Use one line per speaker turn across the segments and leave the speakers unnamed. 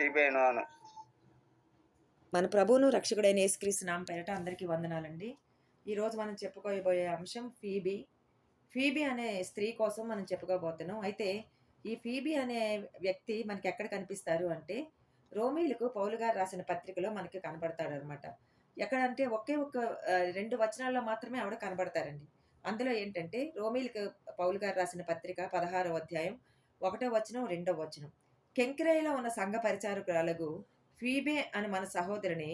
స్టీబేనోను.
మన ప్రభువును రక్షకుడైన యేసుక్రీస్తు నామం పేరట అందరికీ వందనాలండి. ఈరోజు మనం చెప్పుకోబోయే అంశం ఫీబీ. ఫీబీ అనే స్త్రీ కోసం మనం చెప్పుకోబోతున్నాం. అయితే ఈ ఫీబీ అనే వ్యక్తి మనకెక్కడ కనిపిస్తారు అంటే, రోమీయులకు పౌలు గారు రాసిన పత్రికలో మనకి కనపడతాడనమాట. ఎక్కడంటే ఒకే ఒక్క 2 వచనాల్లో మాత్రమే ఆవిడ కనబడతారండి. అందులో ఏంటంటే రోమీయులకు పౌలు గారు రాసిన పత్రిక 16వ అధ్యాయం 1 వచనం, 2 వచనం. కెంక్రేయలో ఉన్న సంఘ పరిచారకురాలగు ఫీబే అని మన సహోదరిని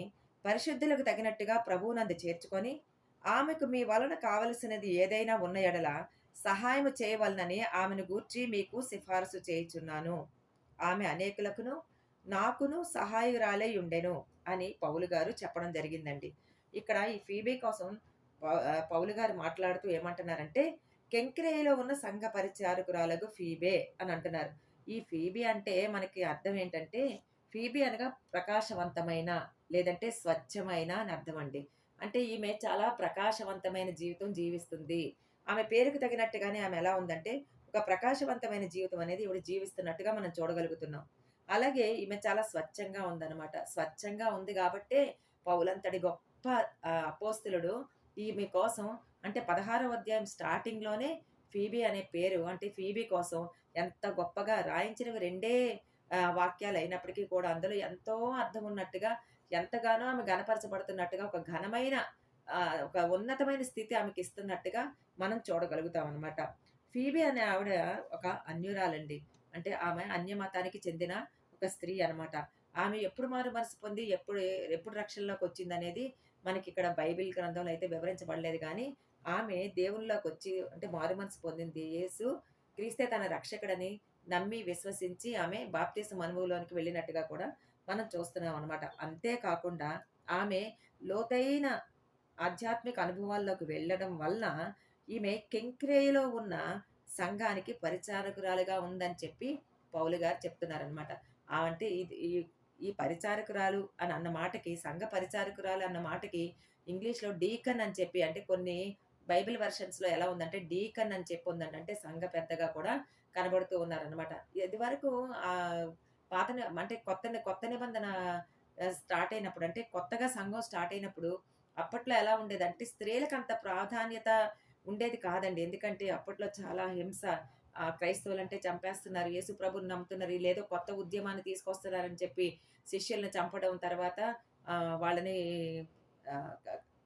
పరిశుద్ధులకు తగినట్టుగా ప్రభువునందు చేర్చుకొని, ఆమెకు మీ వలన కావలసినది ఏదైనా ఉన్న ఎడల సహాయము చేయవలనని ఆమెను గూర్చి మీకు సిఫారసు చేయుచున్నాను. ఆమె అనేకులకును, నాకును సహాయురాలై ఉండెను అని పౌలు గారు చెప్పడం జరిగిందండి. ఇక్కడ ఈ ఫీబే కోసం పౌలు గారు మాట్లాడుతూ ఏమంటున్నారంటే, కెంక్రేయలో ఉన్న సంఘ పరిచారకురాలగు ఫీబే అని అంటున్నారు. ఈ ఫీబీ అంటే మనకి అర్థం ఏంటంటే, ఫీబీ అనగా ప్రకాశవంతమైన, లేదంటే స్వచ్ఛమైన అని అర్థమండి. అంటే ఈమె చాలా ప్రకాశవంతమైన జీవితం జీవిస్తుంది. ఆమె పేరుకు తగినట్టుగానే ఆమె ఎలా ఉందంటే, ఒక ప్రకాశవంతమైన జీవితం అనేది ఈవిడ జీవిస్తున్నట్టుగా మనం చూడగలుగుతున్నాం. అలాగే ఈమె చాలా స్వచ్ఛంగా ఉందనమాట. స్వచ్ఛంగా ఉంది గాబట్టే పౌలంతటి గొప్ప అపోస్తలుడు ఈమె కోసం అంటే 16వ అధ్యాయం స్టార్టింగ్‌లోనే ఫీబీ అనే పేరు అంటే ఫీబీ కోసం ఎంత గొప్పగా రాయించినవి రెండే వాక్యాలయినప్పటికీ కూడా అందులో ఎంతో అర్థం ఉన్నట్టుగా, ఎంతగానో ఆమె ఘనపరచబడుతున్నట్టుగా ఒక ఘనమైన ఒక ఉన్నతమైన స్థితి ఆమెకిస్తున్నట్టుగా మనం చూడగలుగుతామనమాట. ఫీబీ అనే ఆవిడ ఒక అన్యురాలండి. అంటే ఆమె అన్య మతానికి చెందిన ఒక స్త్రీ అనమాట. ఆమె ఎప్పుడు మారు మనసు పొంది, ఎప్పుడు ఎప్పుడు రక్షణలోకొచ్చిందనేది మనకిక్కడ బైబిల్ గ్రంథంలో అయితే వివరించబడలేదు గానీ, ఆమె దేవునిలోకొచ్చి అంటే మారు మనసు పొందింది. యేసు క్రీస్తే తన రక్షకుడని నమ్మి, విశ్వసించి ఆమె బాప్తిసం అనుభవంలోనికి వెళ్ళినట్టుగా కూడా మనం చూస్తున్నాం అనమాట. అంతే కాకుండా ఆమె లోతైన ఆధ్యాత్మిక అనుభవాల్లోకి వెళ్ళడం వలన ఈమె కెంక్రేయలో ఉన్న సంఘానికి పరిచారకురాలుగా ఉందని చెప్పి పౌలు గారు చెప్తున్నారనమాట. అంటే ఇది ఈ ఈ పరిచారకురాలు అని అన్న మాటకి సంఘ పరిచారకురాలు అన్న మాటకి ఇంగ్లీష్‌లో డీకన్ అని చెప్పి అంటే కొన్ని బైబిల్ వెర్షన్స్‌లో ఎలా ఉందంటే డీకన్ అని చెప్పి ఉందండి. అంటే సంఘ పెద్దగా కూడా కనబడుతూ ఉన్నారనమాట. ఇదివరకు పాత అంటే కొత్త నిబంధన స్టార్ట్ అయినప్పుడు అంటే కొత్తగా సంఘం స్టార్ట్ అయినప్పుడు అప్పట్లో ఎలా ఉండేదంటే స్త్రీలకంత ప్రాధాన్యత ఉండేది కాదండి. ఎందుకంటే అప్పట్లో చాలా హింస క్రైస్తవులంటే చంపేస్తున్నారు. యేసు ప్రభువుని నమ్ముతున్నారు. ఈళ్ళేదో కొత్త ఉద్యమాన్ని తీసుకొస్తున్నారని చెప్పి శిష్యుల్ని చంపడం తర్వాత వాళ్ళని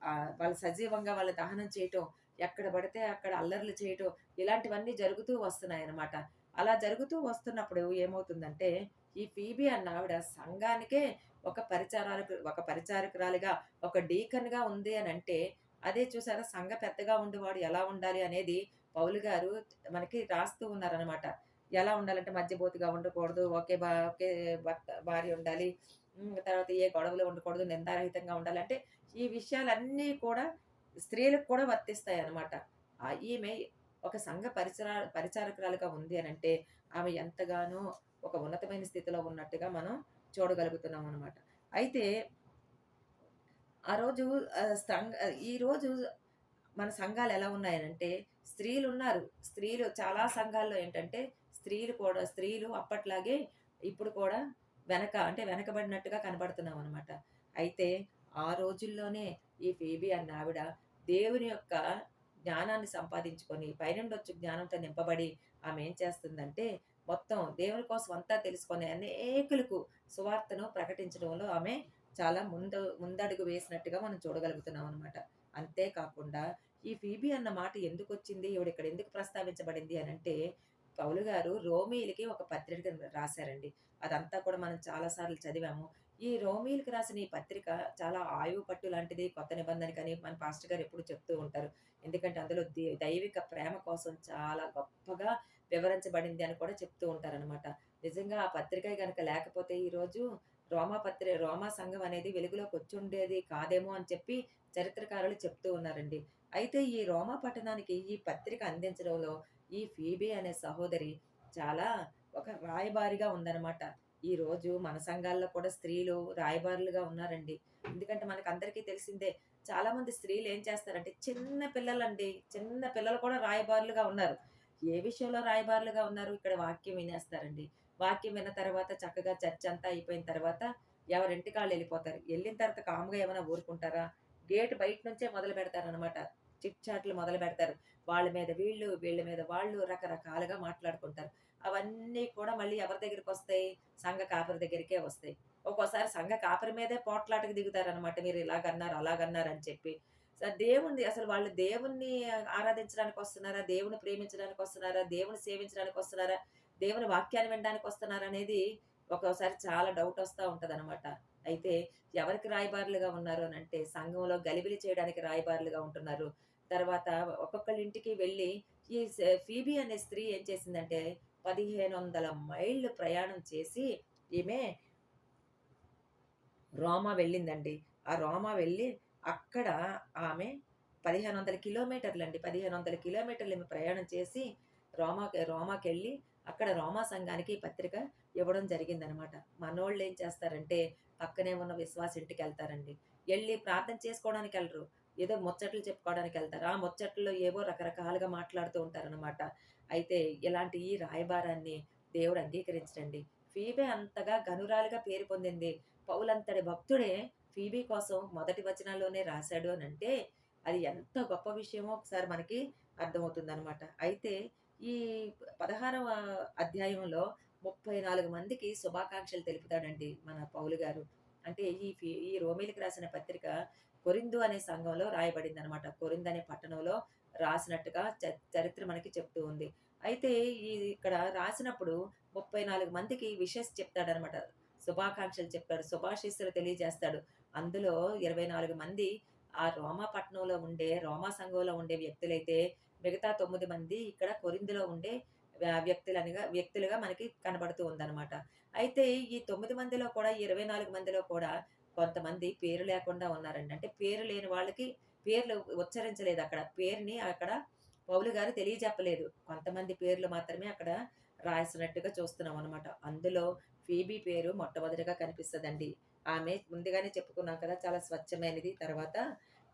ఆహ్, వాళ్ళు సజీవంగా వాళ్ళ దహనం చేయటం, ఎక్కడ పడితే అక్కడ అల్లర్లు చేయటం ఇలాంటివన్నీ జరుగుతూ వస్తున్నాయన్నమాట. అలా జరుగుతూ వస్తున్నప్పుడు ఏమవుతుందంటే, ఈ ఫీబీ అన్న ఆవిడ సంఘానికే ఒక పరిచారకురాలిగా, ఒక డీకన్‌గా ఉంది అనంటే, అదే చూసారా సంఘ పెద్దగా ఉండేవాడు ఎలా ఉండాలి అనేది పౌలు గారు మనకి రాస్తూ ఉన్నారనమాట. ఎలా ఉండాలంటే మధ్యబోతిగా ఉండకూడదు. ఒకే భర్త భార్య ఉండాలి. తర్వాత ఏ గొడవలు ఉండకూడదు. నిందారహితంగా ఉండాలి. అంటే ఈ విషయాలన్నీ కూడా స్త్రీలకు కూడా వర్తిస్తాయనమాట. ఈమె ఒక సంఘ పరిచారకురాలుగా ఉంది అనంటే, ఆమె ఎంతగానో ఒక ఉన్నతమైన స్థితిలో ఉన్నట్టుగా మనం చూడగలుగుతున్నామనమాట. అయితే ఆ రోజు ఈరోజు మన సంఘాలెలా ఉన్నాయనంటే, స్త్రీలున్నారు. స్త్రీలు చాలా సంఘాల్లో ఏంటంటే, స్త్రీలు అప్పట్లాగే ఇప్పుడు కూడా అంటే వెనకబడినట్టుగా కనబడుతున్నామనమాట. అయితే ఆ రోజుల్లోనే ఈ ఫీబీ అన్న ఆవిడ దేవుని యొక్క జ్ఞానాన్ని సంపాదించుకొని, పైనుండొచ్చు జ్ఞానంతో నింపబడి ఆమె ఏం చేస్తుందంటే, మొత్తం దేవుని కోసం అంతా తెలుసుకొని అనేకులకు సువార్తను ప్రకటించడంలో ఆమె చాలా ముందడుగు వేసినట్టుగా మనం చూడగలుగుతున్నామనమాట. అంతే కాకుండా ఈ ఫీబీ అన్న మాట ఎందుకొచ్చింది? ఈవిడ ఎందుకు ప్రస్తావించబడింది అనంటే, పౌలు గారు రోమీయులకి ఒక పత్రిక రాసారండి. అదంతా కూడా మనం చాలా సార్లు చదివాము. ఈ రోమీయులకి రాసిన ఈ పత్రిక చాలా ఆయువు పట్టు లాంటిది కొత్త నిబంధనకని మన పాస్టర్ గారు ఎప్పుడు చెప్తూ ఉంటారు. ఎందుకంటే అందులో దైవిక ప్రేమ కోసం చాలా గొప్పగా వివరించబడింది అని కూడా చెప్తూ ఉంటారనమాట. నిజంగా ఆ పత్రిక గనక లేకపోతే ఈరోజు రోమా సంఘం అనేది వెలుగులోకొచ్చుండేది కాదేమో అని చెప్పి చరిత్రకారులు చెప్తూ ఉన్నారండి. అయితే ఈ రోమా పట్టణానికి ఈ పత్రిక అందించడంలో ఈ ఫీబీ అనే సహోదరి చాలా ఒక రాయబారిగా ఉందనమాట. ఈరోజు మన సంఘాల్లో కూడా స్త్రీలు రాయబారులుగా ఉన్నారండి. ఎందుకంటే మనకందరికీ తెలిసిందే చాలామంది స్త్రీలు ఏం చేస్తారంటే చిన్న పిల్లలండి. చిన్న పిల్లలు కూడా రాయబారులుగా ఉన్నారు. ఏ విషయంలో రాయబారులుగా ఉన్నారు? ఇక్కడ వాక్యం వినేస్తారండి. వాక్యం విన్న తర్వాత చక్కగా చర్చ్ అంతా అయిపోయిన తర్వాత ఎవరింటికి ఆళ్ళు వెళ్ళిపోతారు. వెళ్ళిన తర్వాత కామ్‌గా ఏమైనా ఊరుకుంటారా? గేట్ బయట నుంచే మొదలు పెడతారనమాట. చిట్ చాట్లు మొదలు పెడతారు. వాళ్ళ మీద వీళ్ళు, వీళ్ళ మీద వాళ్ళు రకరకాలుగా మాట్లాడుకుంటారు. అవన్నీ కూడా మళ్ళీ ఎవరి దగ్గరికొస్తాయి? సంఘ కాపరి దగ్గరికే వస్తాయి. ఒక్కోసారి సంఘ కాపరి మీదే పోట్లాటకు దిగుతారనమాట. మీరు ఇలాగన్నారు, అలాగన్నారు అని చెప్పి. దేవుణ్ణి అసలు వాళ్ళు దేవుణ్ణి ఆరాధించడానికి వస్తున్నారా? దేవుని ప్రేమించడానికి వస్తున్నారా? దేవుని సేవించడానికి వస్తున్నారా? దేవుని వాక్యాన్ని వినడానికి వస్తున్నారా? అనేది ఒక్కోసారి చాలా డౌటొస్తా ఉంటదనమాట. అయితే ఎవరికి రాయబారులుగా ఉన్నారు అనంటే సంఘంలో గలిబిలి చేయడానికి రాయబారులుగా ఉంటున్నారు. తర్వాత ఒక్కొక్కళ్ళ ఇంటికి వెళ్లి ఈ ఫీబీ అనే స్త్రీ ఏం చేసిందంటే 1500 మైళ్ళు ప్రయాణం చేసి ఈమె రోమా వెళ్ళిందండి. ఆ రోమా వెళ్ళి అక్కడ ఆమె 1500 కిలోమీటర్లండి. 1500 కిలోమీటర్లు ఈమె ప్రయాణం చేసి రోమాకెళ్ళి అక్కడ రోమా సంఘానికి ఈ పత్రిక ఇవ్వడం జరిగిందనమాట. మనోళ్ళేం చేస్తారంటే పక్కనే ఉన్న విశ్వాస ఇంటికెళ్తారండి. ఎళ్లి ప్రార్థన చేసుకోవడానికెళ్ళరు. ఏదో ముచ్చట్లు చెప్పుకోవడానికెళ్తారు. ఆ ముచ్చట్లలో ఏవో రకరకాలుగా మాట్లాడుతూ ఉంటారనమాట. అయితే ఇలాంటి ఈ రాయబారాన్ని దేవుడు అంగీకరించడండి. ఫీబే అంతగా ఘనురాలుగా పేరు పొందింది. పౌలంతటి భక్తుడే ఫీబీ కోసం మొదటి వచనాల్లోనే రాశాడు అనంటే, అది ఎంత గొప్ప విషయమో ఒకసారి మనకి అర్థమవుతుందనమాట. అయితే ఈ 16వ అధ్యాయంలో 34 మందికి శుభాకాంక్షలు తెలుపుతాడండి మన పౌలు గారు. అంటే ఈ రోమీలికి రాసిన పత్రిక కొరింథు అనే సంఘంలో రాయబడిందనమాట. కొరింథ్ అనే పట్టణంలో రాసినట్టుగా చరిత్ర మనకి చెప్తూ ఉంది. అయితే ఇక్కడ రాసినప్పుడు 34 మందికి విషెస్ చెప్తాడనమాట. శుభాకాంక్షలు చెప్తాడు. శుభాశీస్సులు తెలియజేస్తాడు. అందులో 24 మంది ఆ రోమా పట్టణంలో ఉండే, రోమా సంఘంలో ఉండే వ్యక్తులైతే, మిగతా 9 మంది ఇక్కడ కొరింథులో ఉండే వ్యక్తులుగా మనకి కనబడుతూ ఉందనమాట. అయితే ఈ 9 మందిలో కూడా, ఈ 24 మందిలో కూడా కొంతమంది పేరు లేకుండా ఉన్నారండి. అంటే పేరు లేని వాళ్ళకి పేర్లు ఉచ్చరించలేదక్కడ. పేరుని అక్కడ పౌలు గారు తెలియజెప్పలేదు. కొంతమంది పేర్లు మాత్రమే అక్కడ రాసినట్టుగా చూస్తున్నామనమాట. అందులో ఫీబీ పేరు మొట్టమొదటిగా కనిపిస్తదండి. ఆమె ముందుగానే చెప్పుకున్నాం కదా! చాలా స్వచ్ఛమైనది. తర్వాత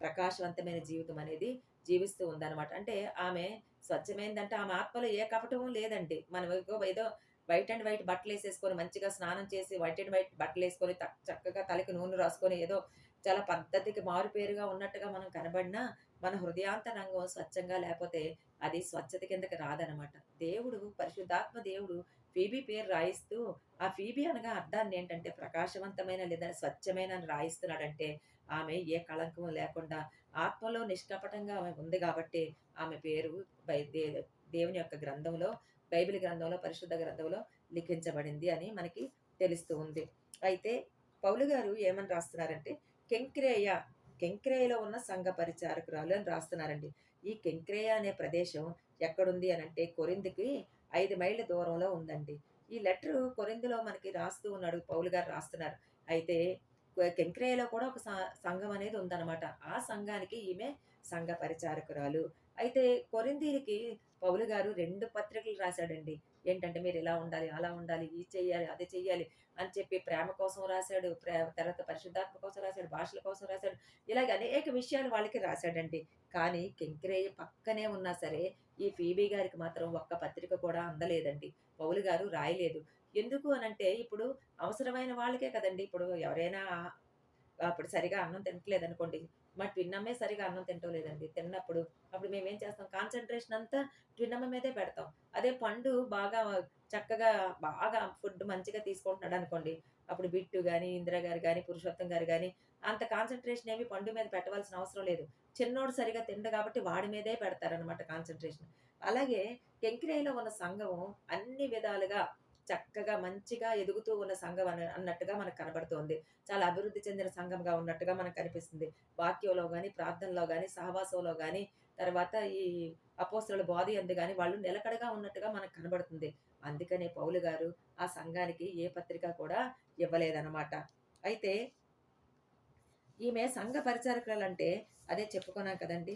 ప్రకాశవంతమైన జీవితం అనేది జీవిస్తూ ఉందనమాట. అంటే ఆమె స్వచ్ఛమైనదంటే ఆమె ఆత్మలో ఏ కపటము లేదండి. మనం ఏదో వైట్ అండ్ వైట్ బట్టలేసేసుకొని మంచిగా స్నానం చేసి వైట్ అండ్ వైట్ బట్టలేసుకొని చక్కగా తలకి నూనె రాసుకొని ఏదో చాలా పద్ధతికి మారుపేరుగా ఉన్నట్టుగా మనం కనబడినా, మన హృదయాంతరంగం స్వచ్ఛంగా లేపోతే అది స్వచ్ఛత కిందకి రాదనమాట. పరిశుద్ధాత్మ దేవుడు ఫీబీ పేరు రాయిస్తూ, ఆ ఫీబీ అనగా అర్థాన్నేంటంటే ప్రకాశవంతమైన లేదా స్వచ్ఛమైన అని రాయిస్తున్నాడంటే, ఆమె ఏ కళంకము లేకుండా ఆత్మలో నిష్కపటంగా ఆమె ఉంది గాబట్టే, ఆమె పేరు బై దే దేవుని యొక్క గ్రంథంలో, బైబిల్ గ్రంథంలో, పరిశుద్ధ గ్రంథంలో లిఖించబడింది అని మనకి తెలుస్తూ ఉంది. అయితే పౌలు గారు ఏమని రాస్తున్నారంటే, కెంక్రేయ, కెంక్రేయలో ఉన్న సంఘ పరిచారకురాలు అని రాస్తున్నారండి. ఈ కెంక్రేయ అనే ప్రదేశం ఎక్కడుంది అనంటే కొరింథుకి 5 మైళ్ళ దూరంలో ఉందండి. ఈ లెటరు కొరింథులో మనకి రాస్తూ ఉన్నాడు. పౌలు గారు రాస్తున్నారు. అయితే కెంక్రేయలో కూడా ఒక సంఘం అనేది ఉందనమాట. ఆ సంఘానికి ఈమె సంఘ పరిచారకురాలు. అయితే కొరింథీయులకి పౌలు గారు 2 పత్రికలు రాసాడండి. ఏంటంటే మీరిలా ఉండాలి, అలా ఉండాలి, ఇది చెయ్యాలి, అది చెయ్యాలి అని చెప్పి ప్రేమ కోసం రాసాడు. తర్వాత పరిశుద్ధాత్మ కోసం రాసాడు, భాషల కోసం రాసాడు. ఇలాగ అనేక విషయాలు వాళ్ళకి రాసాడండి. కానీ కెంక్రేయ పక్కనే ఉన్నా సరే, ఈ ఫీబీ గారికి మాత్రం ఒక్క పత్రిక కూడా అందలేదండి. పౌలు గారు రాయలేదు. ఎందుకు అనంటే ఇప్పుడు అవసరమైన వాళ్ళకే కదండీ! ఇప్పుడు ఎవరైనా అప్పుడు సరిగా అన్నం తినట్లేదనుకోండి. మా ట్విన్నమ్మే సరిగా అన్నం తింటం లేదండి. తిన్నప్పుడు అప్పుడు మేమేం చేస్తాం కాన్సంట్రేషన్ అంతా ట్విన్నమ్మ మీదే పెడతాం. అదే పండు చక్కగా బాగా ఫుడ్ మంచిగా తీసుకుంటున్నాడనుకోండి. అప్పుడు బిట్టు గాని, ఇందిర గారు గాని, పురుషోత్తం గారు గాని అంత కాన్సంట్రేషన్ ఏమి పండు మీద పెట్టవలసిన అవసరం లేదు. చిన్నోడు సరిగ్గా తినడు కాబట్టి వాడి మీదే పెడతారనమాట కాన్సంట్రేషన్. అలాగే కెంకిరేయిలో ఉన్న సంఘం అన్ని విధాలుగా చక్కగా మంచిగా ఎదుగుతూ ఉన్న సంఘం అన్నట్టుగా మనకు కనబడుతోంది. చాలా అభివృద్ధి చెందిన సంఘంగా ఉన్నట్టుగా మనకు కనిపిస్తుంది. వాక్యంలో గాని, ప్రార్థనలో గాని, సహవాసంలో గాని, తర్వాత ఈ అపోస్తలుల బోధ యందు గాని వాళ్ళు నిలకడగా ఉన్నట్టుగా మనకు కనబడుతుంది. అందుకనే పౌలు గారు ఆ సంఘానికి ఏ పత్రిక కూడా ఇవ్వలేదనమాట. అయితే ఈమె సంఘ పరిచారకురాలంటే అదే చెప్పుకున్నాం కదండీ!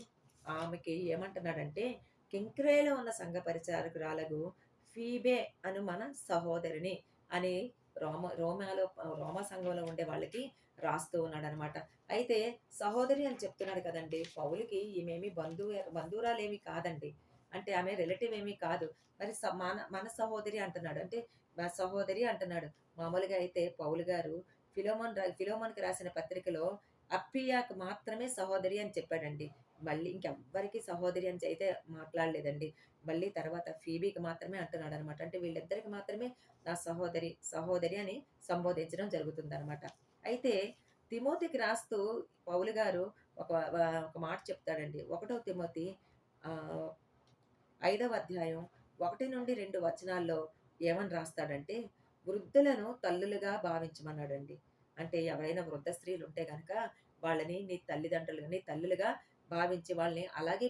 ఆమెకి ఏమంటున్నాడంటే, కెంక్రేయలో ఉన్న సంఘ పరిచారకురాలగు ఫీబే అను మన సహోదరిని అని రోమా సంఘంలో ఉండే వాళ్ళకి రాస్తూ ఉన్నాడనమాట. అయితే సహోదరి అని చెప్తున్నాడు కదండీ! పౌలుకి ఈమేమి బంధువురాలేమి కాదండి. అంటే ఆమె రిలేటివ్ ఏమీ కాదు. మరి మన మన సహోదరి అంటున్నాడు. అంటే నా సహోదరి అంటున్నాడు. మామూలుగా అయితే పౌలు గారు ఫిలోమోన్‌కి రాసిన పత్రికలో అప్పియాకు మాత్రమే సహోదరి అని చెప్పాడండి. మళ్ళీ ఇంకెవ్వరికీ సహోదరి అని అయితే మాట్లాడలేదండి. మళ్ళీ తర్వాత ఫీబీకి మాత్రమే అంటున్నాడనమాట. అంటే వీళ్ళిద్దరికి మాత్రమే నా సహోదరి, సహోదరి అని సంబోధించడం జరుగుతుందనమాట. అయితే తిమోతికి రాస్తూ పౌలు గారు ఒక మాట చెప్తాడండి. 1 తిమోతి ఆహ్, 5వ అధ్యాయం 1-2 వచనాల్లో ఏమని రాస్తాడంటే, వృద్ధులను తల్లులుగా భావించమన్నాడండి. అంటే ఎవరైనా వృద్ధ స్త్రీలుంటే గనక వాళ్ళని నీ తల్లులుగా భావించి వాళ్ళని అలాగే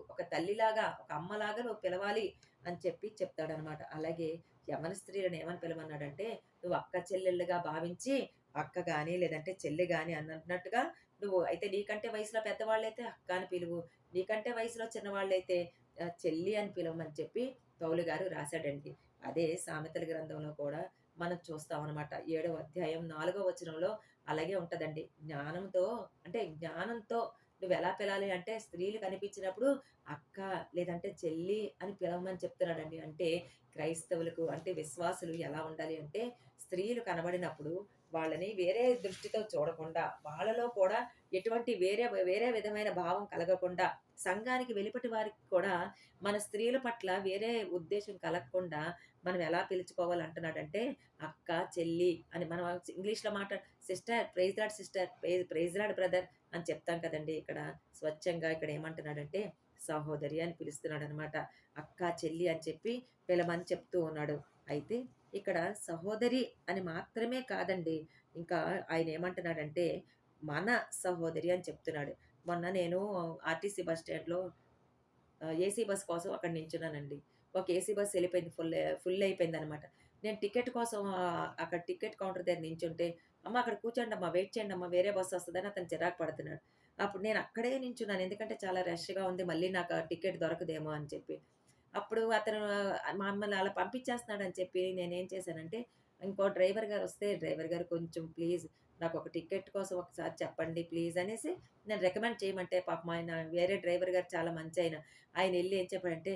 ఒక తల్లిలాగా, ఒక అమ్మలాగా నువ్వు పిలవాలి అని చెప్పి చెప్తాడనమాట. అలాగే యవ్వన స్త్రీలను ఏమని పిలవమన్నాడంటే, నువ్వు అక్క చెల్లెళ్ళుగా భావించి అక్క గాని, లేదంటే చెల్లి గాని అన్నట్టుగా నువ్వు అయితే నీకంటే వయసులో పెద్దవాళ్ళైతే అక్క అని పిలువు. నీకంటే వయసులో చిన్నవాళ్ళైతే చెల్లి అని పిలవమని చెప్పి పౌలు గారు రాశాడండి. అదే సామెతల గ్రంథంలో కూడా మనం చూస్తామనమాట. 7వ అధ్యాయం 4వ వచనంలో అలాగే ఉంటదండి. జ్ఞానంతో నువ్వెలా పిలాలి అంటే స్త్రీలు కనిపించినప్పుడు అక్క లేదంటే చెల్లి అని పిలవమని చెప్తున్నాడండి. అంటే క్రైస్తవులకు అంటే విశ్వాసులు ఎలా ఉండాలి అంటే స్త్రీలు కనబడినప్పుడు వాళ్ళని వేరే దృష్టితో చూడకుండా, వాళ్ళలో కూడా ఎటువంటి వేరే వేరే విధమైన భావం కలగకుండా, సంఘానికి వెలుపటి వారికి కూడా మన స్త్రీల పట్ల వేరే ఉద్దేశ్యం కలగకుండా మనం ఎలా పిలుచుకోవాలంటున్నాడంటే, అక్క, చెల్లి అని మనం ఇంగ్లీష్‌లో sister, praise lord sister, praise lord brother అని చెప్తాం కదండీ! ఇక్కడ స్వచ్ఛంగా ఇక్కడ ఏమంటున్నాడంటే, సహోదరి అని పిలుస్తున్నాడనమాట. అక్క, చెల్లి అని చెప్పి పిలమని చెప్తూ ఉన్నాడు. అయితే ఇక్కడ సహోదరి అని మాత్రమే కాదండి. ఇంకా ఆయనేమంటున్నాడంటే, మన సహోదరి అని చెప్తున్నాడు. మొన్న నేను ఆర్టీసీ బస్ స్టాండ్‌లో ఏసీ బస్ కోసం అక్కడ నించున్నానండి. ఒక ఏసీ బస్ ఎళ్ళిపోయింది. ఫుల్ అయిపోయిందనమాట. నేను టికెట్ కోసం అక్కడ టికెట్ కౌంటర్ దగ్గర నించుంటే, "అమ్మ అక్కడ కూర్చోండమ్మా, వెయిట్ చేయండమ్మా వేరే బస్ వస్తదని" అతను చిరాకు పడుతున్నాడు. అప్పుడు నేను అక్కడే నించున్నాను. ఎందుకంటే చాలా రష్‌గా ఉంది. మళ్ళీ నాకు ఆ టికెట్ దొరకదేమో అని చెప్పి. అప్పుడు అతను మమ్మల్ని అలా పంపించేస్తున్నాడని చెప్పి నేనేం చేశానంటే, ఇంకో డ్రైవర్ గారొస్తే, "డ్రైవర్ గారు కొంచెం ప్లీజ్ నాకొక టికెట్ కోసం ఒకసారి చెప్పండి ప్లీజ్" అనేసి నేను రికమెండ్ చేయమంటే పాపం ఆయన వేరే డ్రైవర్ గారు చాలా మంచాయన. ఆయనెళ్లి ఏం చెప్పాడంటే,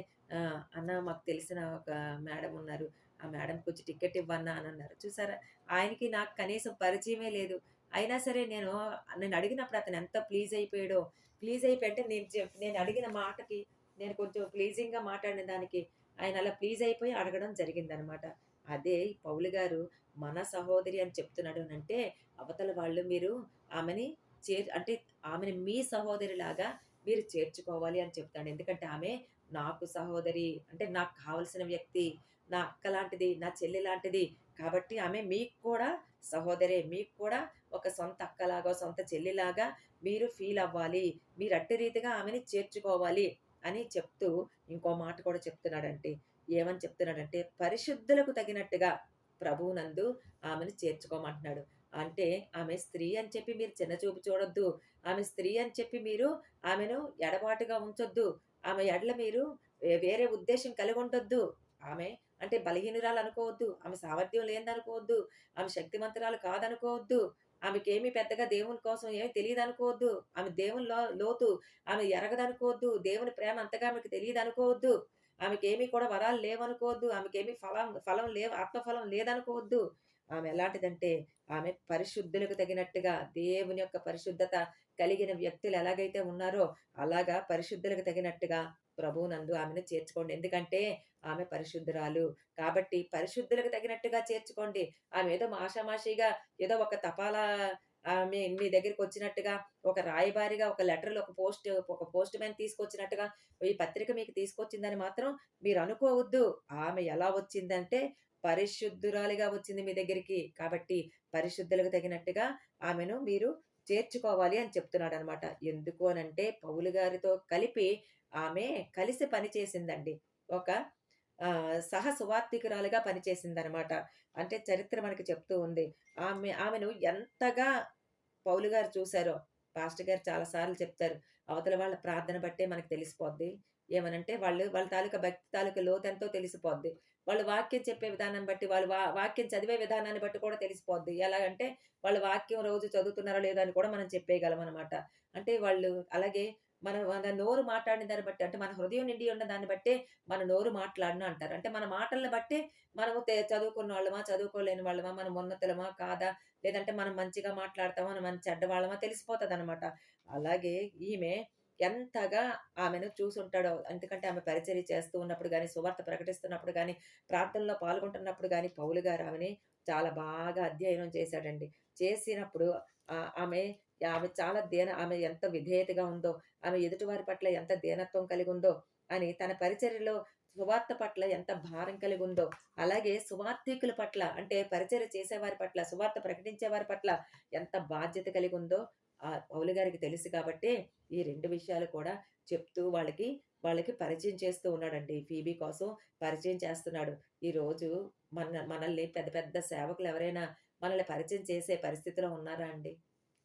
"అన్న మాకు తెలిసిన ఒక మేడం ఉన్నారు. ఆ మేడంకి కొంచెం టికెట్ ఇవ్వన్నా" అనన్నారు. చూసారా? ఆయనకి నాకు కనీసం పరిచయమే లేదు. అయినా సరే నేను అడిగినప్పుడు అతను ఎంత ప్లీజ్ అయిపోయాడో. ప్లీజ్ అయిపోయి అంటే నేను అడిగిన మాటకి నేను కొంచెం ప్లీజింగ్‌గా మాట్లాడిన దానికి ఆయన అలా ప్లీజ్ అయిపోయి అడగడం జరిగిందనమాట. అదే ఈ పౌలు గారు మన సహోదరి అని చెప్తున్నాడు అనంటే, అవతల వాళ్ళు మీరు ఆమెని అంటే ఆమెని మీ సహోదరిలాగా మీరు చేర్చుకోవాలి అని చెప్తాడు. ఎందుకంటే ఆమె నాకు సహోదరి అంటే నాకు కావాల్సిన వ్యక్తి, నా అక్క లాంటిది, నా చెల్లి లాంటిది. కాబట్టి ఆమె మీకు కూడా సహోదరే. మీకు కూడా ఒక సొంత అక్కలాగా, సొంత చెల్లిలాగా మీరు ఫీల్ అవ్వాలి. మీరు అట్టి రీతిగా ఆమెని చేర్చుకోవాలి అని చెప్తూ ఇంకో మాట కూడా చెప్తున్నాడండి. ఏమని చెప్తున్నాడంటే, పరిశుద్ధులకు తగినట్టుగా ప్రభువునందు ఆమెను చేర్చుకోమంటున్నాడు. అంటే ఆమె స్త్రీ అని చెప్పి మీరు చిన్న చూపు చూడొద్దు. ఆమె స్త్రీ అని చెప్పి మీరు ఆమెను ఎడబాటుగా ఉంచొద్దు. ఆమె ఎడల మీరు వేరే ఉద్దేశ్యం కలిగుండొద్దు. ఆమె అంటే బలహీనురాలనుకోవద్దు. ఆమె సామర్థ్యం లేనిదనుకోవద్దు. ఆమె శక్తిమంతురాలు కాదనుకోవద్దు. ఆమెకేమి పెద్దగా దేవుని కోసం ఏమి తెలీదనుకోవద్దు. ఆమె దేవుని లోతు ఆమె ఎరగదనుకోవద్దు. దేవుని ప్రేమ అంతగా ఆమెకు తెలీదనుకోవద్దు. ఆమెకేమి కూడా వరాలు లేవనుకోవద్దు. ఆమెకేమి ఫలం లేవు ఆత్మఫలం లేదనుకోవద్దు. ఆమె ఎలాంటిదంటే, ఆమె పరిశుద్ధులకు తగినట్టుగా దేవుని యొక్క పరిశుద్ధత కలిగిన వ్యక్తులు ఎలాగైతే ఉన్నారో, అలాగా పరిశుద్ధులకు తగినట్టుగా ప్రభువునందు ఆమెను చేర్చుకోండి. ఎందుకంటే, ఆమె పరిశుద్ధురాలు. కాబట్టి పరిశుద్ధులకు తగినట్టుగా చేర్చుకోండి. ఆమేదో ఆషామాషీగా ఏదో ఒక తపాలా మీ దగ్గరికొచ్చినట్టుగా, ఒక రాయబారిగా, ఒక లెటర్‌లో ఒక పోస్ట్ మ్యాన్ తీసుకొచ్చినట్టుగా, ఈ పత్రిక మీకు తీసుకొచ్చిందని మాత్రం మీరనుకోవద్దు. ఆమె ఎలా వచ్చిందంటే, పరిశుద్ధురాలిగా వచ్చింది మీ దగ్గరికి. కాబట్టి పరిశుద్ధులకు తగినట్టుగా ఆమెను మీరు చేర్చుకోవాలి అని చెప్తున్నాడనమాట. ఎందుకు అనంటే, పౌలు గారితో కలిపి ఆమె కలిసి పని చేసిందండి. ఒక సహ సువార్థికురాలిగా పనిచేసిందనమాట. అంటే చరిత్ర మనకి చెప్తూ ఉంది. ఆమెను ఎంతగా పౌలు గారు చూసారో, పాస్టర్ గారు చాలా సార్లు చెప్తారు. అవతల వాళ్ళ ప్రార్థన బట్టే మనకు తెలిసిపోద్ది. ఏమనంటే వాళ్ళ తాలూకా భక్తి తాలూకా లోతెంతో తెలిసిపోద్ది. వాళ్ళు వాక్యం చెప్పే విధానం బట్టి, వాళ్ళు వాక్యం చదివే విధానాన్ని బట్టి కూడా తెలిసిపోద్ది. ఎలాగంటే వాళ్ళు వాక్యం రోజు చదువుతున్నారో లేదో అని కూడా మనం చెప్పేయగలమనమాట. అంటే వాళ్ళు అలాగే మన మన నోరు మాట్లాడిన దాన్ని బట్టి అంటే మన హృదయం నిండి ఉన్న దాన్ని బట్టే మన నోరు మాట్లాడను అంటారు. అంటే మన మాటలను బట్టే మనము చదువుకున్నోళ్ళమా, చదువుకోలేని వాళ్ళమా, మనం ఉన్నతులమా కాదా, లేదంటే మనం మంచిగా మాట్లాడతామా, మనం చెడ్డవాళ్ళమా తెలిసిపోతదనమాట. అలాగే ఈమె ఎంతగా ఆమెను చూసుంటాడో. ఎందుకంటే ఆమె పరిచర్య చేస్తూ ఉన్నప్పుడు గాని, సువార్త ప్రకటిస్తున్నప్పుడు గాని, ప్రార్థనలో పాల్గొంటున్నప్పుడు గాని, పౌలు గారు ఆమెని చాలా బాగా అధ్యయనం చేశాడండి. చేసినప్పుడు ఆమె ఆమె చాలా ఆమె ఎంత విధేయతగా ఉందో, ఆమె ఎదుటివారి పట్ల ఎంత దీనత్వం కలిగుందో అని తన పరిచర్యలో సువార్త పట్ల ఎంత భారం కలిగుందో, అలాగే సువార్థికుల పట్ల అంటే పరిచర్య చేసేవారి పట్ల, సువార్త ప్రకటించే వారి పట్ల ఎంత బాధ్యత కలిగుందో పౌలు గారికి తెలుసు కాబట్టే ఈ 2 విషయాలు కూడా చెప్తూ వాళ్ళకి పరిచయం చేస్తూ ఉన్నాడండి. ఫీబీ కోసం పరిచయం చేస్తున్నాడు. ఈరోజు మనల్ని పెద్ద పెద్ద సేవకులు ఎవరైనా మనల్ని పరిచయం చేసే పరిస్థితిలో ఉన్నారా అండి?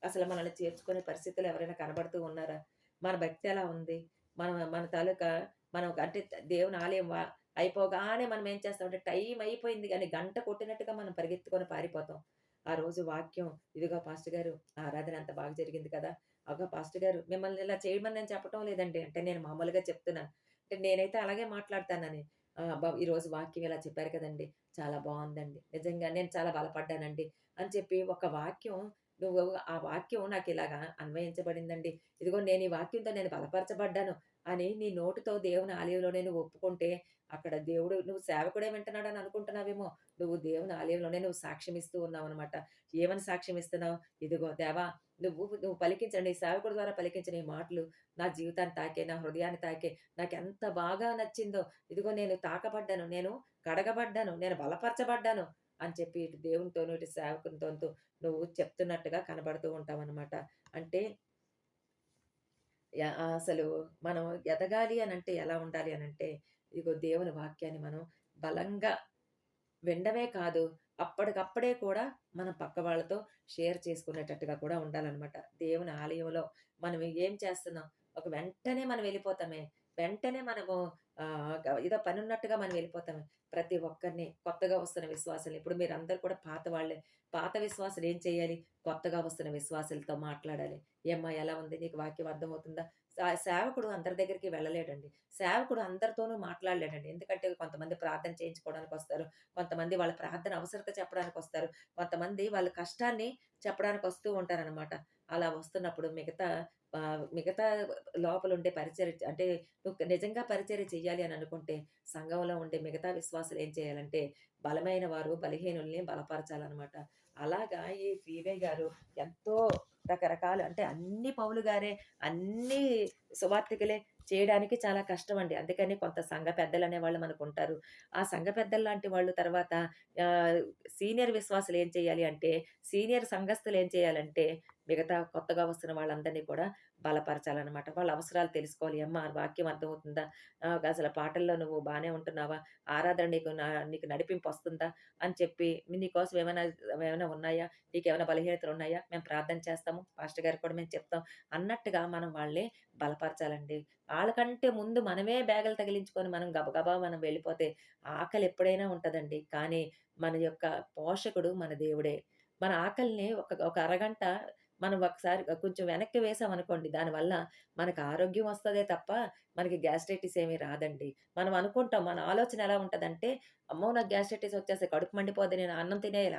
అసలు మనల్ని చేర్చుకునే పరిస్థితులు ఎవరైనా కనబడుతూ ఉన్నారా? మన భక్తి ఎలా ఉంది? మన మన తాలూకా మనం అంటే దేవుని ఆలయం అయిపోగానే మనం ఏం చేస్తామంటే టైం అయిపోయింది గానీ గంట కొట్టినట్టుగా మనం పరిగెత్తుకొని పారిపోతాం. ఆ రోజు వాక్యం ఇదిగో పాస్టర్ గారు ఆరాధన అంత బాగా జరిగింది కదా! అగో పాస్టర్ గారు మిమ్మల్ని ఇలా చేయమని నేను చెప్పటం లేదండి. అంటే నేను మామూలుగా చెప్తున్నాను. అంటే నేనైతే అలాగే మాట్లాడతానని. అబ్బా! ఈరోజు వాక్యం ఇలా చెప్పారు కదండీ! చాలా బావుందండి. నిజంగా నేను చాలా బలపడ్డానండి అని చెప్పి ఒక వాక్యం నువ్వు ఆ వాక్యం నాకిలాగా అన్వయించబడిందండి. ఇదిగో నేను ఈ వాక్యంతో నేను బలపరచబడ్డాను అని నీ నోటితో దేవుని ఆలయంలోనే నువ్వు ఒప్పుకుంటే, అక్కడ దేవుడు నువ్వు సేవకుడే వింటున్నాడని అనుకుంటున్నావేమో! నువ్వు దేవుని ఆలయంలోనే నువ్వు సాక్ష్యం ఇస్తూ ఉన్నావనమాట. ఏమని సాక్ష్యం ఇస్తున్నావు? ఇదిగో దేవా! నువ్వు పలికించిన నీ సేవకుడి ద్వారా పలికించిన ఈ మాటలు నా జీవితాన్ని తాకే, నా హృదయాన్ని తాకే. నాకెంత బాగా నచ్చిందో. ఇదిగో నేను తాకబడ్డాను. నేను కడగబడ్డాను. నేను బలపరచబడ్డాను. అని చెప్పి ఇటు దేవునితోను, ఇటు సేవకునితోను నువ్వు చెప్తున్నట్టుగా కనబడుతూ ఉంటావనమాట. అంటే అసలు మనం ఎదగాలి అనంటే ఎలా ఉండాలి అనంటే, ఇదిగో దేవుని వాక్యాన్ని మనం బలంగా వినడమే కాదు, అప్పటికప్పుడే కూడా మనం పక్క వాళ్ళతో షేర్ చేసుకునేటట్టుగా కూడా ఉండాలనమాట. దేవుని ఆలయంలో మనం ఏం చేస్తున్నాం, వెంటనే మనం వెళ్ళిపోతామే. వెంటనే మనము ఏదో పనున్నట్టుగా మనం వెళ్ళిపోతామే. ప్రతి ఒక్కరిని కొత్తగా వస్తున్న విశ్వాసుల్ని ఇప్పుడు మీరందరూ కూడా పాత వాళ్ళే. పాత విశ్వాసులు ఏం చేయాలి? కొత్తగా వస్తున్న విశ్వాసులతో మాట్లాడాలి. "ఏమ్మా ఎలా ఉంది? నీకు వాక్యం అర్థమవుతుందా?" సేవకుడు అందరి దగ్గరికి వెళ్ళలేడండి. సేవకుడు అందరితోనూ మాట్లాడలేడండి. ఎందుకంటే కొంతమంది ప్రార్థన చేయించుకోవడానికొస్తారు. కొంతమంది వాళ్ళ ప్రార్థన అవసరత చెప్పడానికొస్తారు. కొంతమంది వాళ్ళ కష్టాన్ని చెప్పడానికొస్తూ ఉంటారనమాట. అలా వస్తున్నప్పుడు మిగతా లోపలుండే పరిచర్య అంటే నువ్వు నిజంగా పరిచర్య చెయ్యాలి అని అనుకుంటే, సంఘంలో ఉండే మిగతా విశ్వాసులు ఏం చేయాలంటే, బలమైన వారు బలహీనుల్ని బలపరచాలనమాట. అలాగా ఈ ఫీబే గారు ఎంతో రకరకాలు అంటే అన్ని పౌలు గారే, అన్నీ సువార్థికులే చేయడానికి చాలా కష్టమండి. అందుకని కొంత సంఘ పెద్దలనేవాళ్ళు మనకుంటారు. ఆ సంఘ పెద్దల్లాంటి వాళ్ళు తర్వాత ఆహ్, సీనియర్ విశ్వాసులు ఏం చేయాలి అంటే, సీనియర్ సంఘస్థులు ఏం చేయాలంటే, మిగతా కొత్తగా వస్తున్న వాళ్ళందరినీ కూడా బలపరచాలనమాట. వాళ్ళ అవసరాలు తెలుసుకోవాలి. "అమ్మా వాక్యం అర్థమవుతుందా? అసలు పాటల్లో నువ్వు బానే ఉంటున్నావా? ఆరాధన నీకు నడిపింపొస్తుందా?" అని చెప్పి నీకోసం ఏమైనా ఉన్నాయా? నీకేమైనా బలహీనతలున్నాయా? మేము ప్రార్థన చేస్తాము. పాస్టర్ గారికి కూడా మేము చెప్తాం అన్నట్టుగా మనం వాళ్ళని బలపరచాలండి. ఆళ్ళకంటే ముందు మనమే బేగలు తగిలించుకొని మనం గబగబా మనం వెళ్ళిపోతే ఆకలి ఎప్పుడైనా ఉంటదండి. కానీ మన యొక్క పోషకుడు మన దేవుడే. మన ఆకలిని ఒక అరగంట మనం ఒకసారి కొంచెం వెనక్కి వేసామనుకోండి దానివల్ల మనకు ఆరోగ్యం వస్తదే తప్ప మనకి గ్యాస్ట్రైటిస్ ఏమీ రాదండి. మనం అనుకుంటాం మన ఆలోచన ఎలా ఉంటదంటే, అమ్మో! నాకు గ్యాస్ట్రైటిస్ వచ్చేసాయి. కడుపు మండిపోద్ది. నేను అన్నం తినేయాలి.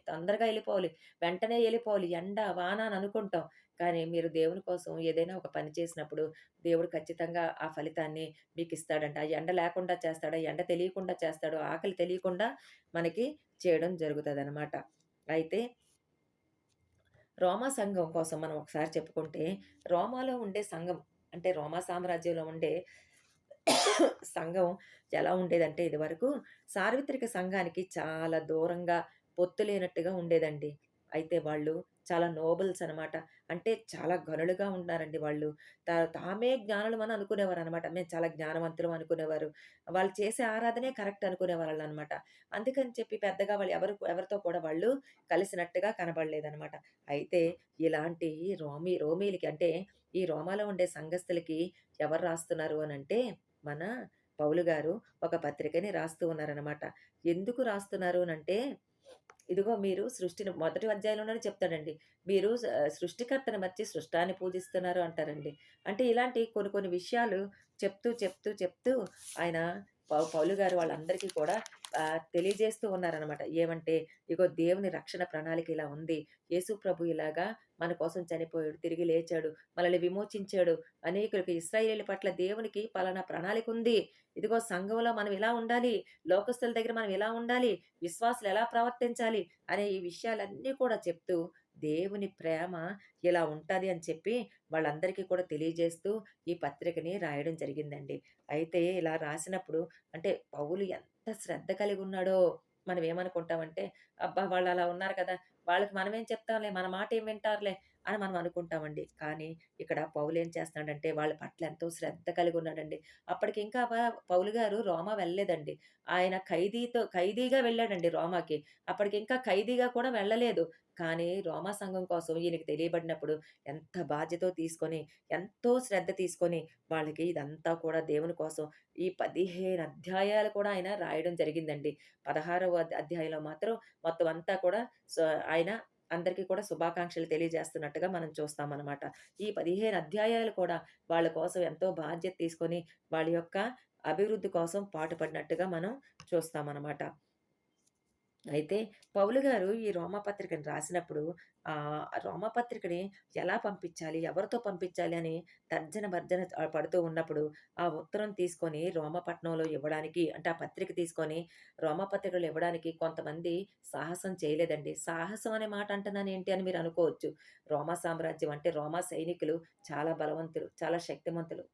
తొందరగా ఎళ్ళిపోవాలి. వెంటనే ఎళ్ళిపోవాలి. ఎండ, వాన అని అనుకుంటాం. కానీ మీరు దేవుని కోసం ఏదైనా ఒక పని చేసినప్పుడు దేవుడు ఖచ్చితంగా ఆ ఫలితాన్ని మీకిస్తాడంట. ఆ ఎండ లేకుండా చేస్తాడు. ఆ ఎండ తెలియకుండా చేస్తాడు. ఆకలి తెలియకుండా మనకి చేయడం జరుగుతదనమాట. అయితే రోమా సంఘం కోసం మనం ఒకసారి చెప్పుకుంటే, రోమాలో ఉండే సంఘం అంటే రోమా సామ్రాజ్యంలో ఉండే సంఘం ఎలా ఉండేదంటే ఇదివరకు సార్వత్రిక సంఘానికి చాలా దూరంగా పొత్తు లేనట్టుగా ఉండేదండి. అయితే వాళ్ళు చాలా నోబుల్స్ అనమాట. అంటే చాలా ఘనులుగా ఉన్నారండి వాళ్ళు. తామే జ్ఞానులమని అనుకునేవారనమాట. మేము చాలా జ్ఞానవంతులం అనుకునేవారు. వాళ్ళు చేసే ఆరాధనే కరెక్ట్ అనుకునేవాళ్ళనమాట. అందుకని చెప్పి పెద్దగా వాళ్ళు ఎవరితో కూడా వాళ్ళు కలిసినట్టుగా కనబడలేదనమాట. అయితే ఇలాంటి రోమీలకి అంటే ఈ రోమాలో ఉండే సంఘస్థులకి ఎవరు రాస్తున్నారు అనంటే మన పౌలు గారు ఒక పత్రికని రాస్తూ ఉన్నారనమాట. ఎందుకు రాస్తున్నారు అనంటే, ఇదిగో మీరు సృష్టిని మొదటి అధ్యాయంలోనే చెప్తాడండి. మీరు సృష్టికర్తను మర్చి సృష్టాన్ని పూజిస్తున్నారు అంటారండి. అంటే ఇలాంటి కొన్ని కొన్ని విషయాలు చెప్తూ ఆయన పౌలు గారు వాళ్ళందరికీ కూడా తెలియజేస్తూ ఉన్నారనమాట. ఏమంటే, ఇగో దేవుని రక్షణ ప్రణాళిక ఇలా ఉంది. యేసు ప్రభు ఇలాగా మన కోసం చనిపోయాడు, తిరిగి లేచాడు, మనల్ని విమోచించాడు. అనేకులకి ఇశ్రాయేలీయుల పట్ల దేవునికి పలానా ప్రణాళిక ఉంది. ఇదిగో సంఘంలో మనం ఇలా ఉండాలి, లోకస్తుల దగ్గర మనం ఇలా ఉండాలి, విశ్వాసులు ఎలా ప్రవర్తించాలి అనే ఈ విషయాలన్నీ కూడా చెప్తూ, దేవుని ప్రేమ ఇలా ఉంటది అని చెప్పి వాళ్ళందరికీ కూడా తెలియజేస్తూ ఈ పత్రికని రాయడం జరిగిందండి. అయితే ఇలా రాసినప్పుడు అంటే పౌలు ఎంత శ్రద్ధ కలిగున్నాడో మనం ఏమనుకుంటామంటే, అబ్బా! వాళ్ళలా ఉన్నారు కదా! వాళ్ళకి మనమేం చెప్తాంలే, మన మాట ఏం వింటారులే అని మనం అనుకుంటామండి. కానీ ఇక్కడ పౌలేం చేస్తున్నాడంటే వాళ్ళ పట్ల ఎంతో శ్రద్ధ కలిగున్నాడండి. అప్పటికి ఇంకా పౌలు గారు రోమా వెళ్ళలేదండి. ఆయన ఖైదీగా వెళ్ళాడండి రోమాకి. అప్పటికింకా ఖైదీగా కూడా వెళ్ళలేదు. కానీ రోమా సంఘం కోసం ఈయనకి తెలియబడినప్పుడు ఎంత బాధ్యతో తీసుకొని, ఎంతో శ్రద్ధ తీసుకొని వాళ్ళకి ఇదంతా కూడా దేవుని కోసం ఈ 15 అధ్యాయాలు కూడా ఆయన రాయడం జరిగిందండి. 16వ అధ్యాయంలో మాత్రం మొత్తం అంతా కూడా స ఆయన అందరికీ కూడా శుభాకాంక్షలు తెలియజేస్తున్నట్టుగా మనం చూస్తామనమాట. ఈ 15 అధ్యాయాలు కూడా వాళ్ళ కోసం ఎంతో బాధ్యత తీసుకొని, వాళ్ళ యొక్క అభివృద్ధి కోసం పాటుపడినట్టుగా మనం చూస్తామనమాట. అయితే పౌలు గారు ఈ రోమాపత్రికను రాసినప్పుడు రోమాపత్రికని ఎలా పంపించాలి? ఎవరితో పంపించాలి? అని తర్జన భర్జన పడుతూ ఉన్నప్పుడు ఆ ఉత్తరం తీసుకొని రోమపట్నంలో ఇవ్వడానికి అంటే ఆ పత్రిక తీసుకొని రోమపత్రికలో ఇవ్వడానికి కొంతమంది సాహసం చేయలేదండి. సాహసం అనే మాట అంటున్నానేంటి అని మీరు అనుకోవచ్చు. రోమా సామ్రాజ్యం అంటే రోమా సైనికులు చాలా బలవంతులు, చాలా శక్తిమంతులు.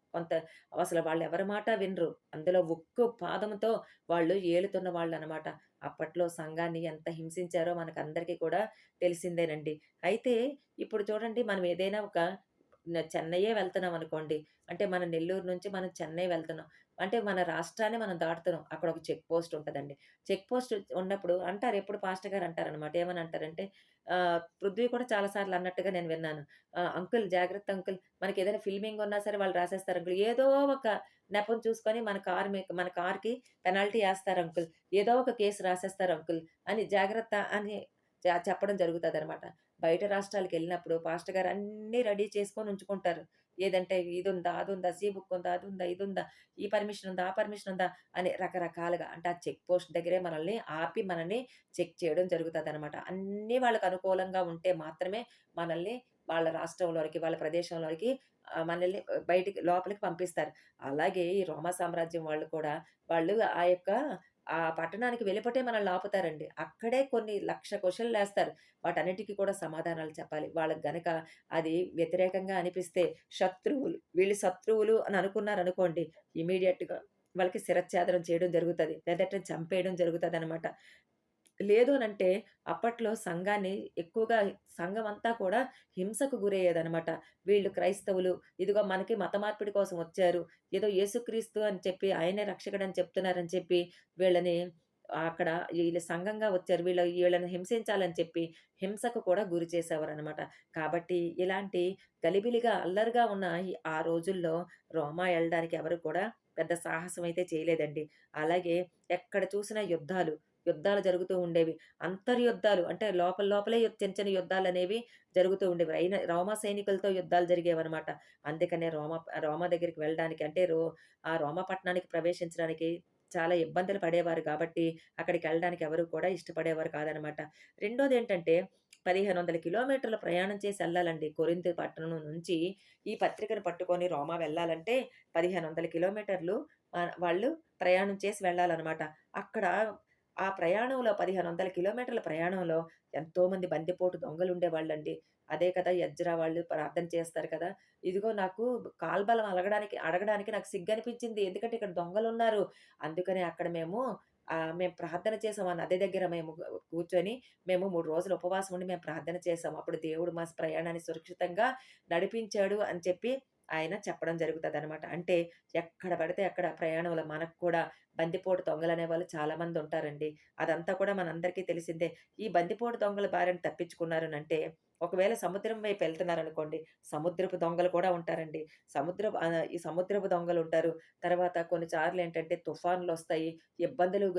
అసలు వాళ్ళెవరి మాట వినరు. అందులో ఉక్కు పాదముతో వాళ్ళు ఏలుతున్న వాళ్ళనమాట. అప్పట్లో సంఘాన్ని ఎంత హింసించారో మనకందరికీ కూడా తెలిసిందేనండి. అయితే ఇప్పుడు చూడండి మనం ఏదైనా ఒక చెన్నైయే వెళ్తున్నామనుకోండి. అంటే మన నెల్లూరు నుంచి మనం చెన్నై వెళ్తున్నాం. అంటే మన రాష్ట్రాన్ని మనం దాటుతున్నాం. అక్కడ ఒక చెక్ పోస్ట్ ఉంటదండి. చెక్ పోస్ట్ ఉన్నప్పుడు అంటారు ఎప్పుడు పాస్టర్ గారు అంటారనమాట. ఏమని అంటారంటే పృథ్వీ కూడా చాలా సార్లు అన్నట్టుగా నేను విన్నాను. అంకుల్ జాగ్రత్త అంకుల్ మనకేదైనా ఫిల్మింగ్ ఉన్నా సరే వాళ్ళు రాసేస్తారు అంకుల్. ఏదో ఒక నెపం చూసుకొని మన కార్‌కి పెనాల్టీ ఏస్తారు అంకుల్. ఏదో ఒక కేస్ రాసేస్తారు అంకుల్ అని జాగ్రత్త అని చెప్పడం జరుగుతదనమాట. బయట రాష్ట్రాలకెళ్ళినప్పుడు పాస్టర్ గారు అన్నీ రెడీ చేసుకొని ఉంచుకుంటారు. ఏదంటే ఇదుందా, అదుందా, సి బుక్ ఉందా, అదుందా, ఇదుందా, ఈ పర్మిషన్ ఉందా, ఆ పర్మిషన్ ఉందా అని రకరకాలుగా అంటే ఆ చెక్ పోస్ట్ దగ్గరే మనల్ని ఆపి మనల్ని చెక్ చేయడం జరుగుతదనమాట. అన్నీ వాళ్ళకి అనుకూలంగా ఉంటే మాత్రమే మనల్ని వాళ్ళ రాష్ట్రంలోనికి, వాళ్ళ ప్రదేశంలోనికి మనల్ని బయటికి లోపలికి పంపిస్తారు. అలాగే ఈ రోమా సామ్రాజ్యం వాళ్ళు కూడా వాళ్ళు ఆ యొక్క ఆ పట్టణానికి వెలుపటే మనల్ని ఆపుతారండి. అక్కడే కొన్ని లక్ష క్వెషన్‌లేస్తారు. వాటన్నిటికి కూడా సమాధానాలు చెప్పాలి. వాళ్ళకి గనక అది వ్యతిరేకంగా అనిపిస్తే వీళ్ళు శత్రువులు అని అనుకున్నారనుకోండి, ఇమ్మీడియేట్‌గా వాళ్ళకి శిరచ్ఛేదనం చేయడం జరుగుతది. లేదంటే చంపేయడం జరుగుతదనమాట. లేదు అనంటే అప్పట్లో సంఘాన్ని ఎక్కువగా సంఘమంతా కూడా హింసకు గురయ్యేదనమాట. వీళ్ళు క్రైస్తవులు, ఇదిగో మనకి మత మార్పిడి కోసం వచ్చారు. ఏదో యేసుక్రీస్తు అని చెప్పి ఆయనే రక్షకుడని చెప్తున్నారని చెప్పి వీళ్ళని అక్కడ ఈళ్ళు సంఘంగా వచ్చారు. వీళ్ళని హింసించాలని చెప్పి హింసకు కూడా గురి చేసేవారనమాట. కాబట్టి ఇలాంటి గలిబిలిగా, అల్లరిగా ఉన్న ఆ రోజుల్లో రోమా ఎళ్ళడానికి ఎవరు కూడా పెద్ద సాహసం అయితే చేయలేదండి. అలాగే ఎక్కడ చూసినా యుద్ధాలు జరుగుతూ ఉండేవి. అంతర్యుద్ధాలు అంటే లోపలే చిన్న చిన్న యుద్ధాలనేవి జరుగుతూ ఉండేవి. రోమా సైనికులతో యుద్ధాలు జరిగేవనమాట. అందుకనే రోమా దగ్గరికి వెళ్ళడానికి అంటే ఆ రోమా పట్టణానికి ప్రవేశించడానికి చాలా ఇబ్బందులు పడేవారు గాబట్టి, అక్కడికెళ్ళడానికి ఎవరు కూడా ఇష్టపడేవారు కాదనమాట. రెండోదేంటంటే 1500 కిలోమీటర్ల ప్రయాణం చేసి ఎళ్ళాలండి. కొరింథు పట్టణం నుంచి ఈ పత్రికను పట్టుకొని రోమా వెళ్ళాలంటే 1500 కిలోమీటర్లు వాళ్ళు ప్రయాణం చేసి వెళ్ళాలనమాట. అక్కడ ఆ ప్రయాణంలో 1500 కిలోమీటర్ల ప్రయాణంలో ఎంతోమంది బందిపోటు దొంగలుండేవాళ్ళండి. అదే కదా ఎజ్రా వాళ్ళు ప్రార్థన చేస్తారు కదా! ఇదిగో నాకు కాల్బలం అడగడానికి నాకు సిగ్గనిపించింది. ఎందుకంటే ఇక్కడ దొంగలున్నారు. అందుకనే అక్కడ మేము ప్రార్థన చేసాం ఆ నది దగ్గర కూర్చొని మేము 3 రోజులు ఉపవాసం ఉండి మేము ప్రార్థన చేసాం. అప్పుడు దేవుడు మా ప్రయాణాన్ని సురక్షితంగా నడిపించాడు అని చెప్పి ఆయన చెప్పడం జరుగుతదనమాట. అంటే ఎక్కడ పడితే అక్కడ ప్రయాణంలో మనకు కూడా బందిపోటు దొంగలనేవాళ్ళు చాలామందుంటారండి. అదంతా కూడా మనందరికీ తెలిసిందే. ఈ బందిపోటు దొంగల బారిన తప్పించుకున్నారనంటే, ఒకవేళ సముద్రం వైపు వెళ్తున్నారనుకోండి, సముద్రపు దొంగలు కూడా ఉంటారండి. ఈ సముద్రపు దొంగలుంటారు. తర్వాత కొన్ని సార్లేంటంటే తుఫాన్‌లొస్తాయి. ఇబ్బందులకు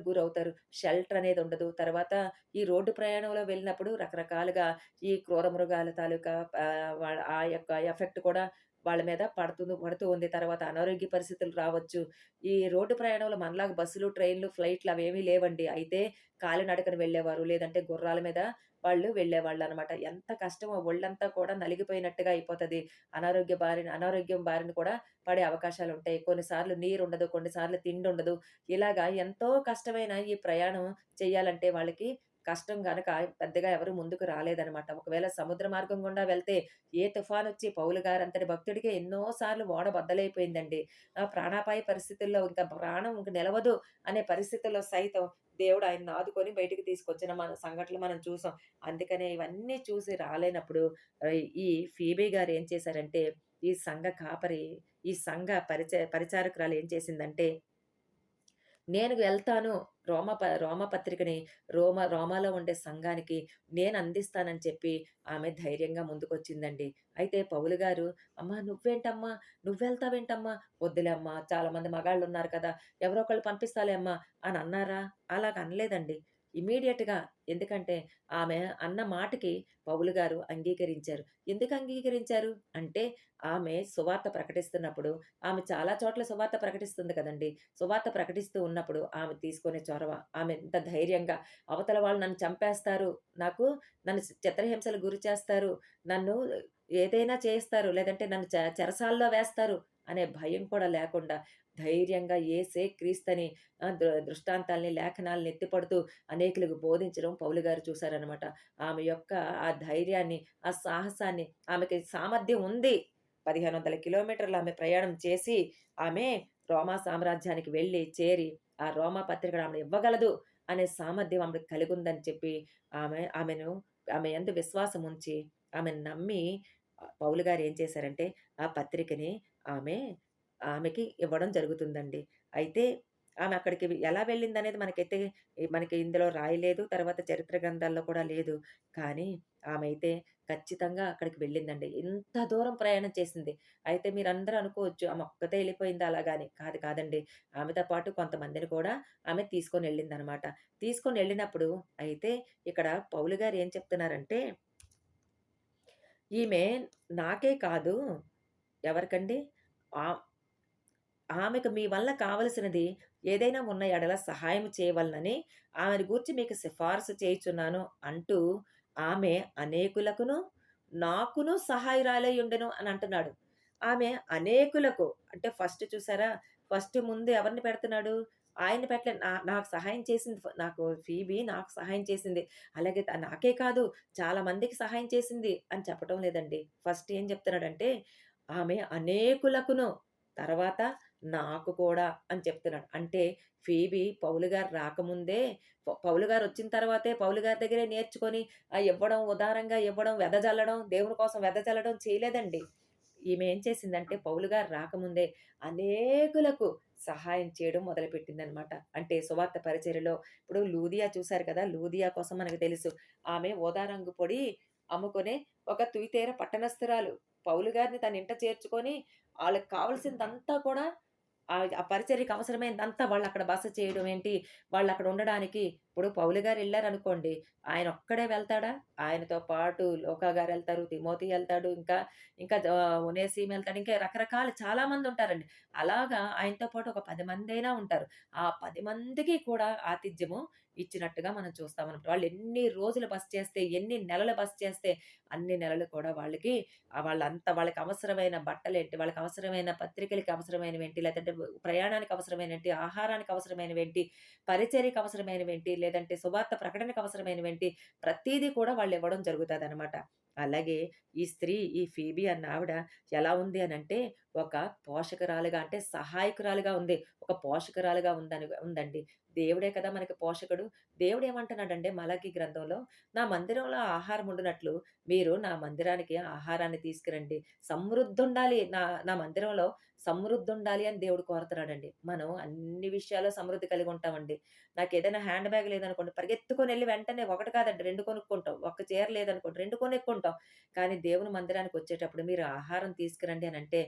గురవుతారు. షెల్టర్ అనేది ఉండదు. తర్వాత ఈ రోడ్డు ప్రయాణంలో వెళ్ళినప్పుడు రకరకాలుగా ఈ క్రూర మృగాల తాలూకా వాళ్ళ ఆ యొక్క ఎఫెక్ట్ కూడా వాళ్ళ మీద పడుతూ ఉంది. తర్వాత అనారోగ్య పరిస్థితులు రావచ్చు. ఈ రోడ్డు ప్రయాణంలో మనలాగా బస్సులు, ట్రైన్‌లు, ఫ్లైట్‌లు అవేమీ లేవండి. అయితే కాలినడకన వెళ్ళేవారు. లేదంటే గుర్రాల మీద వాళ్ళు వెళ్ళేవాళ్ళనమాట. ఎంత కష్టమో ఒళ్ళంతా కూడా నలిగిపోయినట్టుగా అయిపోతది. అనారోగ్యం బారిన కూడా పడే అవకాశాలుంటాయి. కొన్నిసార్లు నీరుండదు, కొన్నిసార్లు తిండుండదు. ఇలాగా ఎంతో కష్టమైన ఈ ప్రయాణం చెయ్యాలంటే వాళ్ళకి కష్టం గనక పెద్దగా ఎవరు ముందుకు రాలేదనమాట. ఒకవేళ సముద్ర మార్గం గుండా వెళ్తే ఏ తుఫానొచ్చి పౌలు గారంతటి భక్తుడికి ఎన్నో సార్లు ఓడ బద్దలైపోయిందండి. ప్రాణాపాయ పరిస్థితుల్లో ఇంక ప్రాణం ఇంక నిలవదు అనే పరిస్థితుల్లో సైతం దేవుడు ఆయన్ని ఆదుకొని బయటికి తీసుకొచ్చిన సంఘటనలు మనం చూసాం. అందుకనే ఇవన్నీ చూసి రాలేనప్పుడు ఈ ఫీబీ గారు ఏం చేశారంటే, ఈ సంఘ కాపరి, ఈ సంఘ పరిచారకురాలు ఏం చేసిందంటే నేను వెళ్తాను. రోమ పత్రికని రోమాలో ఉండే సంఘానికి నేను అందిస్తానని చెప్పి ఆమె ధైర్యంగా ముందుకొచ్చిందండి. అయితే పౌలు గారు, "అమ్మా నువ్వేంటమ్మా? నువ్వెళ్తావేంటమ్మా? వద్దులే అమ్మా చాలా మంది మగాళ్ళున్నారు కదా! ఎవరో ఒకళ్ళు పంపిస్తాలే అమ్మా" అని అన్నారా? అలాగ అనలేదండి. ఇమ్మీడియేట్‌గా ఎందుకంటే ఆమె అన్న మాటకి పౌలు గారు అంగీకరించారు. ఎందుకు అంగీకరించారు? అంటే ఆమె సువార్త ప్రకటిస్తున్నప్పుడు ఆమె చాలా చోట్ల సువార్త ప్రకటిస్తుంది కదండీ! సువార్త ప్రకటిస్తూ ఉన్నప్పుడు ఆమె తీసుకునే చొరవ, ఆమె ఎంత ధైర్యంగా అవతల వాళ్ళు నన్ను చంపేస్తారు, నన్ను చిత్రహింసలకు గురి చేస్తారు, నన్ను ఏదైనా చేస్తారు, లేదంటే నన్ను చెరసాల్లో వేస్తారు అనే భయం కూడా లేకుండా ధైర్యంగా యేసే క్రీస్తని దృష్టాంతాల్ని, లేఖనాల్ని ఎత్తిపడుతూ అనేకులకు బోధించడం పౌలు గారు చూసారనమాట. ఆమె యొక్క ఆ ధైర్యాన్ని, ఆ సాహసాన్ని ఆమెకి సామర్థ్యం ఉంది. 1500 కిలోమీటర్లు ఆమె ప్రయాణం చేసి, ఆమె రోమా సామ్రాజ్యానికి వెళ్లి చేరి, ఆ రోమా పత్రికను ఆమె ఇవ్వగలదు అనే సామర్థ్యం ఆమెకు కలిగుందని చెప్పి, ఆమెను ఆమె యందు విశ్వాసం ఉంచి, ఆమెను నమ్మి పౌలు గారు ఏం చేశారంటే, ఆ పత్రికని ఆమె ఆమెకి ఇవ్వడం జరుగుతుందండి. అయితే ఆమె అక్కడికి ఎలా వెళ్ళిందనేది మనకి ఇందులో రాయలేదు. తర్వాత చరిత్ర గ్రంథాల్లో కూడా లేదు. కానీ ఆమె అయితే ఖచ్చితంగా అక్కడికి వెళ్ళిందండి. ఇంత దూరం ప్రయాణం చేసింది. అయితే మీరందరూ అనుకోవచ్చు ఆమె ఒక్కతే ఎళ్ళిపోయిందా అలాగా అని. కాదండి. ఆమెతో పాటు కొంతమందిని కూడా ఆమె తీసుకొనెళ్ళిందనమాట. తీసుకొనెళ్ళినప్పుడు అయితే ఇక్కడ పౌలు గారు ఏం చెప్తున్నారంటే, ఈమె నాకే కాదు ఎవరికండి? ఆ ఆమెకు మీ వల్ల కావలసినది ఏదైనా ఉన్న ఎడల సహాయం చేయవలెనని ఆమెను గూర్చి మీకు సిఫారసు చేయుచున్నాను అంటూ, ఆమె అనేకులకును, నాకును సహాయురాలై ఉండెను అని అంటున్నాడు. ఆమె అనేకులకు అంటే ఫస్ట్ చూసారా? ఫస్ట్ ముందు ఎవరిని పెడుతున్నాడు? ఆయన్ని పెట్టలే. నాకు సహాయం చేసింది నాకు ఫీబీ నాకు సహాయం చేసింది. అలాగే నాకే కాదు చాలా మందికి సహాయం చేసింది అని చెప్పటం లేదండి. ఫస్ట్ ఏం చెప్తున్నాడంటే, ఆమె అనేకులకును, తర్వాత నాకు కూడా అని చెప్తున్నాడు. అంటే ఫీబీ పౌలు గారు రాకముందే పౌలు గారొచ్చిన తర్వాతే పౌలు గారి దగ్గరే నేర్చుకొని ఇవ్వడం, ఉదారంగా ఇవ్వడం, వెదజల్లడం, దేవుని కోసం వెదజల్లడం చేయలేదండి. ఈమె ఏం చేసిందంటే పౌలు గారు రాకముందే అనేకులకు సహాయం చేయడం మొదలుపెట్టిందనమాట. అంటే సువార్త పరిచర్యలో ఇప్పుడు లూదియా చూసారు కదా! లూదియా కోసం మనకు తెలుసు. ఆమె ఊదా రంగు పొడి అమ్ముకునే ఒక తుయితేర పట్టణస్థురాలు. పౌలు గారిని తన ఇంట చేర్చుకొని ఆళ్ళకి కావాల్సిందంతా కూడా ఆ పరిచర్యకి అవసరమైనదంతా వాళ్ళక్కడ బస చేయడం ఏంటి, వాళ్ళక్కడ ఉండడానికి ఇప్పుడు పౌలు గారెళ్లారనుకోండి, ఆయనొక్కడే వెళ్తాడా? ఆయనతో పాటు లూకా గారెళ్తారు, తిమోతి ఎళ్తాడు, ఇంకా ఒనేసిము ఎళ్తాడు. ఇంకా రకరకాల చాలా మందుంటారండి. అలాగా ఆయనతో పాటు ఒక 10 మందైనా ఉంటారు. ఆ 10 మందికి కూడా ఆతిథ్యము ఇచ్చినట్టుగా మనం చూస్తామన్నమాట. వాళ్ళెన్ని రోజులు బస చేస్తే, ఎన్ని నెలలు బస చేస్తే, అన్ని నెలలు కూడా వాళ్ళకి అవసరమైన బట్టలేంటి, వాళ్ళకి అవసరమైన పత్రికలకి అవసరమైనవేంటి, లేదంటే ప్రయాణానికి అవసరమైనవేంటి, ఆహారానికి అవసరమైనవేంటి, పరిచర్యకి అవసరమైనవేంటి, లేదంటే సువార్త ప్రకటనకు అవసరమైనవేంటి, ప్రతీదీ కూడా వాళ్ళివ్వడం జరుగుతాదనమాట. అలాగే ఈ ఫీబీ అన్న ఆవిడ ఎలా ఉంది అనంటే, ఒక పోషకురాలుగా అంటే సహాయకురాలుగా ఉంది. ఒక పోషకురాలుగా ఉందండి. దేవుడే కదా మనకి పోషకుడు. దేవుడేమంటున్నాడంటే మలాకి గ్రంథంలో, "నా మందిరంలో ఆహారం ఉండునట్లు మీరు నా మందిరానికి ఆహారాన్ని తీసుకురండి. సమృద్ధుండాలి నా నా మందిరంలో సమృద్ధి ఉండాలి అని దేవుడు కోరుతున్నాడండి. మనం అన్ని విషయాల్లో సమృద్ధి కలిగి ఉంటామండి. నాకేదైనా హ్యాండ్ బ్యాగ్ లేదనుకోండి, పరిగెత్తుకొని ఎళ్లి వెంటనే ఒకటి కాదండి 2 కొనుక్కుంటాం. ఒక్క చీర లేదనుకోండి 2 కొనుక్కుంటాం. కానీ దేవుని మందిరానికొచ్చేటప్పుడు మీరు ఆహారం తీసుకురండి అనంటే,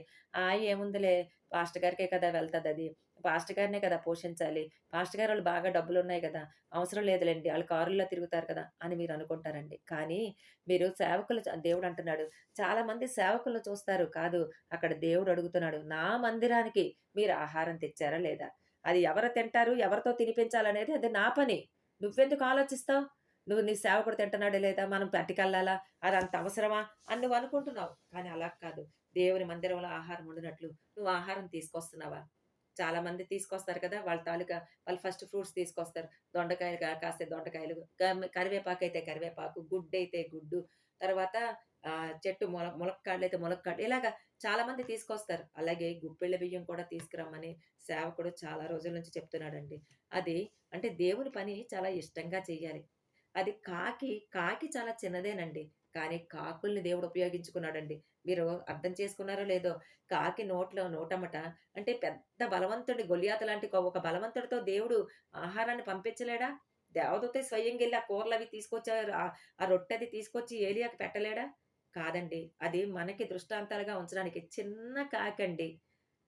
ఏముందిలే పాస్టర్ గారికే కదా వెళ్తదది. పాస్టర్ గారినే కదా పోషించాలి. పాస్టర్ గారోళ్ళు బాగా డబ్బులున్నాయి గదా! అవసరం లేదులెండి. ఆళ్ళు కారుల్లో తిరుగుతారు కదా! అని మీరనుకుంటారండి. కానీ మీరు సేవకులు దేవుడంటున్నాడు, చాలామంది సేవకులను చూస్తారు. కాదు, అక్కడ దేవుడు అడుగుతున్నాడు, నా మందిరానికి మీరు ఆహారం తెచ్చారా లేదా? అది ఎవరు తింటారు, ఎవరితో తినిపించాలనేది అది నా పని. నువ్వెందుకు ఆలోచిస్తావు? నువ్వు నీ సేవకుడు తింటున్నాడా లేదా? మనం పట్టుకెళ్ళాలా? అదంత అవసరమా? అని నువ్వనుకుంటున్నావు. కానీ అలా కాదు. దేవుని మందిరంలో ఆహారం వండినట్లు నువ్వు ఆహారం తీసుకొస్తున్నావా? చాలామంది తీసుకొస్తారు కదా! వాళ్ళ తాలూకా వాళ్ళు ఫస్ట్ ఫ్రూట్స్ తీసుకొస్తారు. దొండకాయలు కాస్తే దొండకాయలు, కరివేపాకైతే కరివేపాకు, గుడ్డైతే గుడ్డు, తర్వాత చెట్టు ములక్కాడలైతే ములక్కాడలు ఇలాగా చాలామంది తీసుకొస్తారు. అలాగే గుప్పెళ్ళ బియ్యం కూడా తీసుకురమ్మని సేవకుడు చాలా రోజుల నుంచి చెప్తున్నాడండి. అది అంటే దేవుని పని చాలా ఇష్టంగా చెయ్యాలి. అది కాకి చాలా చిన్నదేనండి. కానీ కాకుల్ని దేవుడు ఉపయోగించుకున్నాడండి. మీరు అర్థం చేసుకున్నారో లేదో, కాకి నోటెమ్మట అంటే పెద్ద బలవంతుడి గొలియాతు లాంటి ఒక బలవంతుడితో దేవుడు ఆహారాన్ని పంపించలేడా? దేవదూతే స్వయంగా ఎళ్లి ఆ కూరలవి తీసుకొచ్చారు. ఆ రొట్టెది తీసుకొచ్చి ఏలియాకి పెట్టలేడా? కాదండి. అది మనకి దృష్టాంతాలుగా ఉంచడానికి చిన్న కాకండి.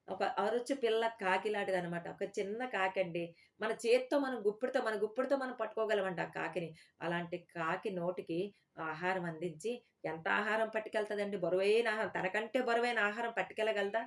ఒక అరుచు పిల్ల కాకి లాంటిదనమాట. ఒక చిన్న కాకండి. మన గుప్పిడితో మనం పట్టుకోగలమండి ఆ కాకిని. అలాంటి కాకి నోటికి ఆహారం అందించి ఎంత ఆహారం పట్టుకెళ్తదండి? బరువైన ఆహారం తనకంటే బరువైన ఆహారం పట్టుకెళ్ళగలదా?